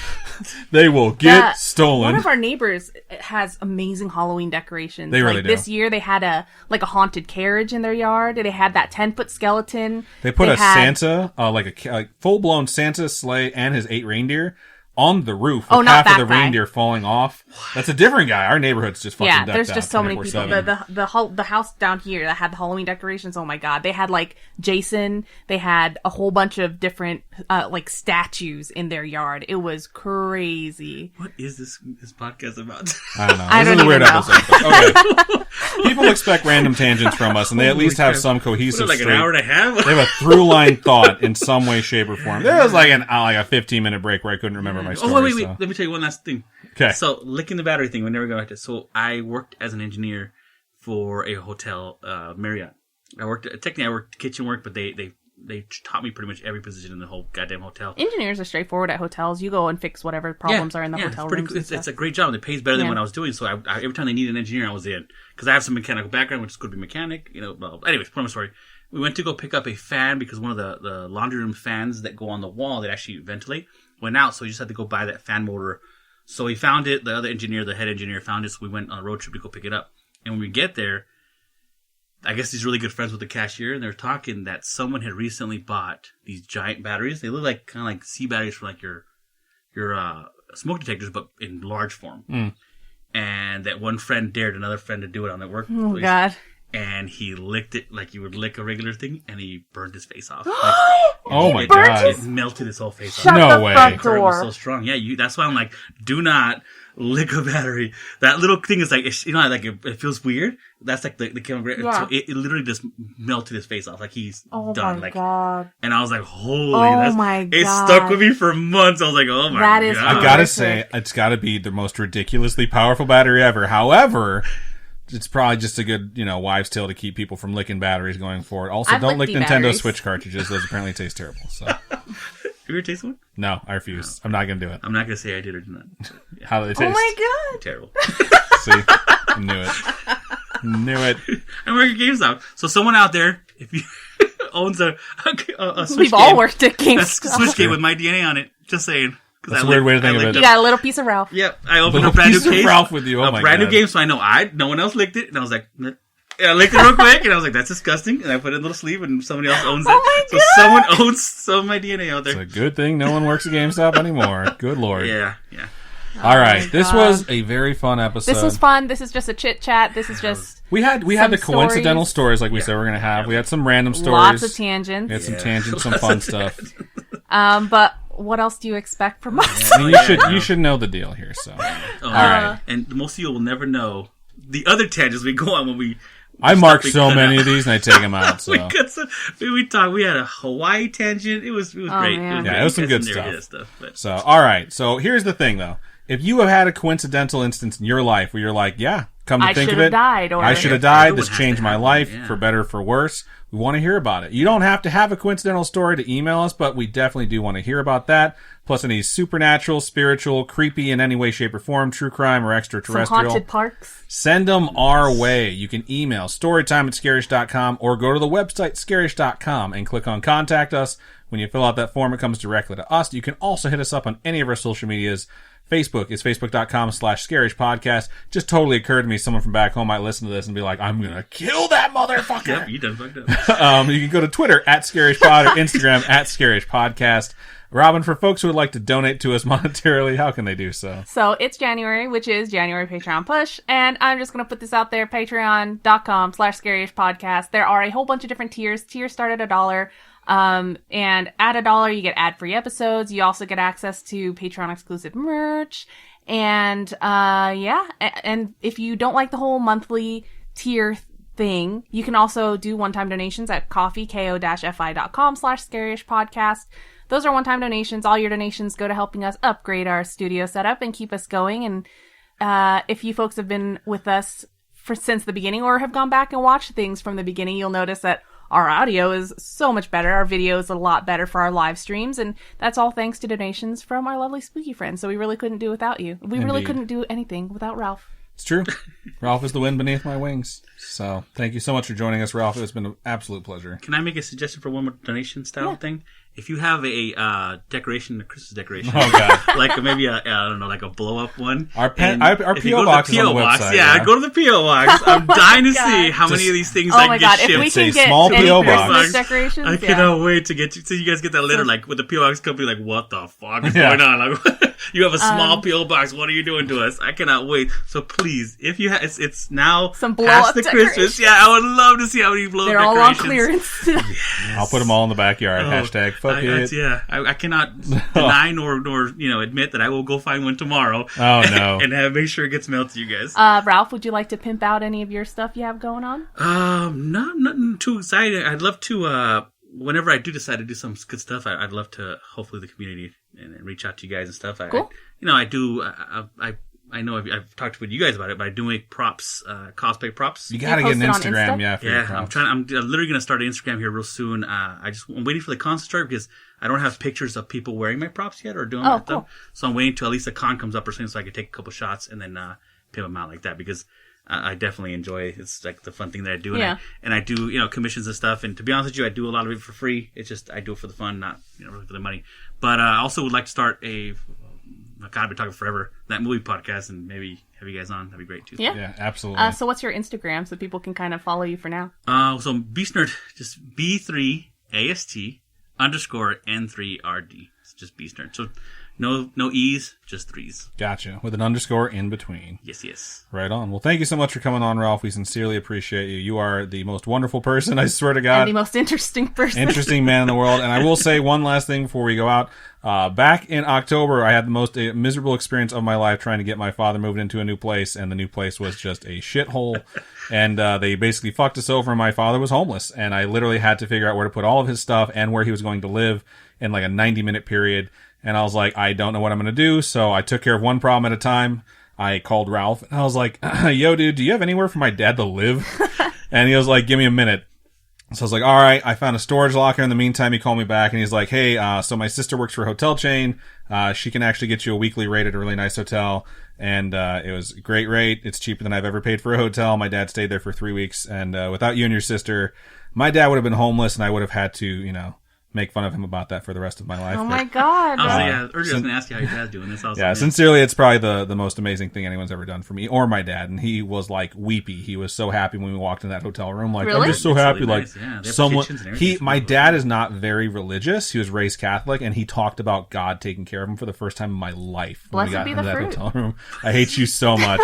They will get stolen. One of our neighbors has amazing Halloween decorations. They really like do. This year they had a haunted carriage in their yard. They had that 10-foot skeleton. They put Santa, like a full-blown Santa sleigh and his 8 reindeer on the roof with half of the reindeer falling off. That's a different guy. Our neighborhood's just fucking decked out. There's just so many people. 24/7. The house down here that had the Halloween decorations, oh my god. They had like Jason, they had a whole bunch of different like statues in their yard. It was crazy. What is this podcast about? I don't know. I This don't is a weird even know. episode. Okay. People expect random tangents from us, and they at least have some cohesive, like an hour and a half? They have a through-line thought in some way, shape, or form. There was like a 15-minute break where I couldn't remember my story. Oh, wait. Let me tell you one last thing. Okay. So, licking the battery thing, we never got back to. So, I worked as an engineer for a hotel, Marriott. I worked kitchen work, but they taught me pretty much every position in the whole goddamn hotel. Engineers are straightforward at hotels. You go and fix whatever problems are in the hotel rooms. It's a great job. It pays better than what I was doing. So I every time they need an engineer, I was in. Because I have some mechanical background, which is going to be mechanic. Blah, blah, blah. Anyways, point of the story. We went to go pick up a fan because one of the laundry room fans that go on the wall that actually ventilate went out. So we just had to go buy that fan motor. So we found it. The other engineer, the head engineer, found it. So we went on a road trip to go pick it up. And when we get there, I guess he's really good friends with the cashier, and they're talking that someone had recently bought these giant batteries. They look like kind of like C batteries for like your smoke detectors, but in large form. Mm. And that one friend dared another friend to do it on the workplace. Oh God! And he licked it like you would lick a regular thing, and he burned his face off. Oh my God! It melted his whole face Shut off. No the way! Front door. It was so strong. Yeah, that's why I'm like, do not lick a battery. That little thing is like, like it feels weird. That's like the chemical. Yeah. So it literally just melted his face off. Like he's done. Oh my God! And I was like, holy. Oh my God! It stuck with me for months. I was like, oh my That is God. I gotta say, it's gotta be the most ridiculously powerful battery ever. However, it's probably just a good, wives' tale to keep people from licking batteries going forward. Also, I've don't lick licked Nintendo batteries. Switch cartridges. Those apparently taste terrible. So, Have you ever tasted one? no, I refuse. I'm not gonna do it. I'm not going to say I did or did not. How do they taste? Oh my God! Terrible. See, I knew it. I work at GameStop. So someone out there, if you owns a Switch We've game, all worked at a GameStop. Switch game with my DNA on it. Just saying. That's a weird way to think of it. You got a little piece of Ralph. Yep, I opened Little a brand new piece of case. Ralph with you. Oh my brand new God. game, so I know no one else licked it, and I was like, I licked it real quick, and I was like, that's disgusting, and I put it in a little sleeve, and somebody else owns it. Oh my so God. someone owns some of my DNA out It's there. a good thing no one works at GameStop anymore. Good Lord. Yeah. All right, this God. was a very fun episode. This was fun. This is just a chit chat. This is just We had the some coincidental stories like we said we're gonna have. We had some random stories. lots of tangents. We had some tangents, some fun stuff. But what else do you expect from us? I mean, you should know the deal here. So, all right. And most of you will never know the other tangents we go on when we. I marked so many of these and I take them out. So we talked. We had a Hawaii tangent. It was great. Man. Yeah, it was some good stuff. All right. So here's the thing, though. If you have had a coincidental instance in your life where you're like, yeah, come to think of it, died, or I should have died. Everyone This has changed to my have life one, yeah. for better or for worse. We want to hear about it. You don't have to have a coincidental story to email us, but we definitely do want to hear about that. Plus any supernatural, spiritual, creepy in any way, shape, or form, true crime, or some extraterrestrial. haunted parks. Send them our way. You can email storytime@scaryish.com or go to the website scaryish.com and click on Contact Us. When you fill out that form, it comes directly to us. You can also hit us up on any of our social medias. Facebook is facebook.com/scaryish-podcast. Just totally occurred to me someone from back home might listen to this and be like, I'm going to kill that motherfucker. Yep, you done fucked up. You can go to Twitter @ScarishPod or Instagram @ScarishPodcast. Robin, for folks who would like to donate to us monetarily, how can they do so? So it's January, which is January Patreon Push, and I'm just going to put this out there, patreon.com/scaryish-podcast. There are a whole bunch of different tiers. Tiers start at $1. And at $1, you get ad-free episodes. You also get access to Patreon exclusive merch. And, and if you don't like the whole monthly tier thing, you can also do one-time donations at ko-fi.com/scaryish-podcast. Those are one-time donations. All your donations go to helping us upgrade our studio setup and keep us going. And, if you folks have been with us since the beginning or have gone back and watched things from the beginning, you'll notice that our audio is so much better. Our video is a lot better for our live streams. And that's all thanks to donations from our lovely spooky friends. So we really couldn't do without you. We really couldn't do anything without Ralph. It's true. Ralph is the wind beneath my wings. So thank you so much for joining us, Ralph. It's been an absolute pleasure. Can I make a suggestion for one more donation style thing? If you have a decoration, a Christmas decoration, Oh god, like maybe I don't know, like a blow up one. our And PO if you go to box the is on PO the box, website. yeah, go to the PO box. I'm dying to God. see how many Just- of these things Oh I my get god, shipped. if we It's a can get small any P.O. Christmas box. decorations, I cannot wait to get you. So you guys get that letter, like with the PO box company, like what the fuck is Yeah. going on? Like, you have a small PO box. What are you doing to us? I cannot wait. So please, if you have, it's now Some blow past up the Christmas. decorations. Yeah, I would love to see how many blow They're up all on decorations. clearance. I'll put them all in the backyard. Oh, Hashtag fuck it. Yeah, I cannot deny nor admit that I will go find one tomorrow. Oh no. And make sure it gets mailed to you guys. Ralph, would you like to pimp out any of your stuff you have going on? Nothing too exciting. I'd love to. Whenever I do decide to do some good stuff, I'd love to hopefully the community and reach out to you guys and stuff. Cool. I do. I know I've talked with you guys about it, but I do make props, cosplay props. You gotta You get an post it on Instagram, Insta? yeah. For your Yeah, props. I'm literally gonna start an Instagram here real soon. I'm waiting for the con to start because I don't have pictures of people wearing my props yet or doing Oh, that cool. stuff. So I'm waiting till at least the con comes up or something so I can take a couple shots and then pimp them out like that because I definitely enjoy. It's like the fun thing that I do, and I do commissions and stuff. And to be honest with you, I do a lot of it for free. It's just I do it for the fun, not really for the money. But I also would like to start I've been talking forever, that movie podcast, and maybe have you guys on. That'd be great too. Yeah. Yeah, absolutely. So what's your Instagram so people can kind of follow you for now? So Beast Nerd, just B3AST _N3RD. It's just Beast Nerd. So no E's, just threes. Gotcha. With an underscore in between. Yes. Right on. Well, thank you so much for coming on, Ralph. We sincerely appreciate you. You are the most wonderful person, I swear to God. And the most interesting person. Interesting man in the world. And I will say one last thing before we go out. Back in October, I had the most miserable experience of my life trying to get my father moved into a new place, and the new place was just a shithole. And they basically fucked us over, and my father was homeless. And I literally had to figure out where to put all of his stuff and where he was going to live in like a 90-minute period. And I was like, I don't know what I'm going to do. So I took care of one problem at a time. I called Ralph, and I was like, yo, dude, do you have anywhere for my dad to live? And he was like, give me a minute. So I was like, all right, I found a storage locker. In the meantime, he called me back and he's like, hey, so my sister works for a hotel chain. She can actually get you a weekly rate at a really nice hotel. And, it was a great rate. It's cheaper than I've ever paid for a hotel. My dad stayed there for 3 weeks. And, without you and your sister, my dad would have been homeless and I would have had to, make fun of him about that for the rest of my life. Oh But, my god. Earlier I was going to ask you how your dad's doing. That's awesome. yeah, sincerely, it's probably the most amazing thing anyone's ever done for me or my dad. And he was like weepy. He was so happy when we walked in that hotel room. Like, Really? I'm just so That's happy. really Like, nice. Yeah, they have someone, kitchens and everything. my dad is not very religious. He was raised Catholic and he talked about God taking care of him for the first time in my life. When we Blessed got be into the that fruit. hotel room. I hate you so much.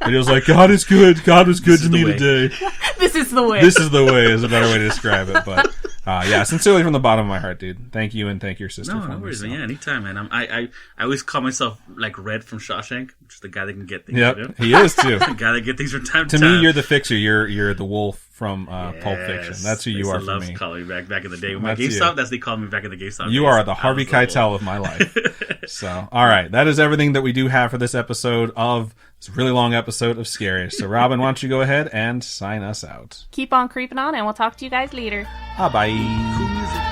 And he was like, God is good. God was good This to is me the way. today. This is the way. This is the way is a better way to describe it. But, yeah, sincerely from the bottom of my heart, dude. Thank you and thank your sister No, for no me. worries, so. man. Yeah, anytime, man. I always call myself like Red from Shawshank, which is the guy that can get things. Yep, You know? he is too. The guy that get things from time To to time. me, you're the fixer. You're the wolf from Pulp Fiction. That's who you are for me. Calling me back in the day. When my That's you. GameStop, that's they called me back in the GameStop. You days. are the I Harvey was level. Keitel of my life. So, all right, that is everything that we do have for this episode of this really long episode of Scaryish. So, Robin, why don't you go ahead and sign us out? Keep on creeping on, and we'll talk to you guys later. Bye bye. Cool music.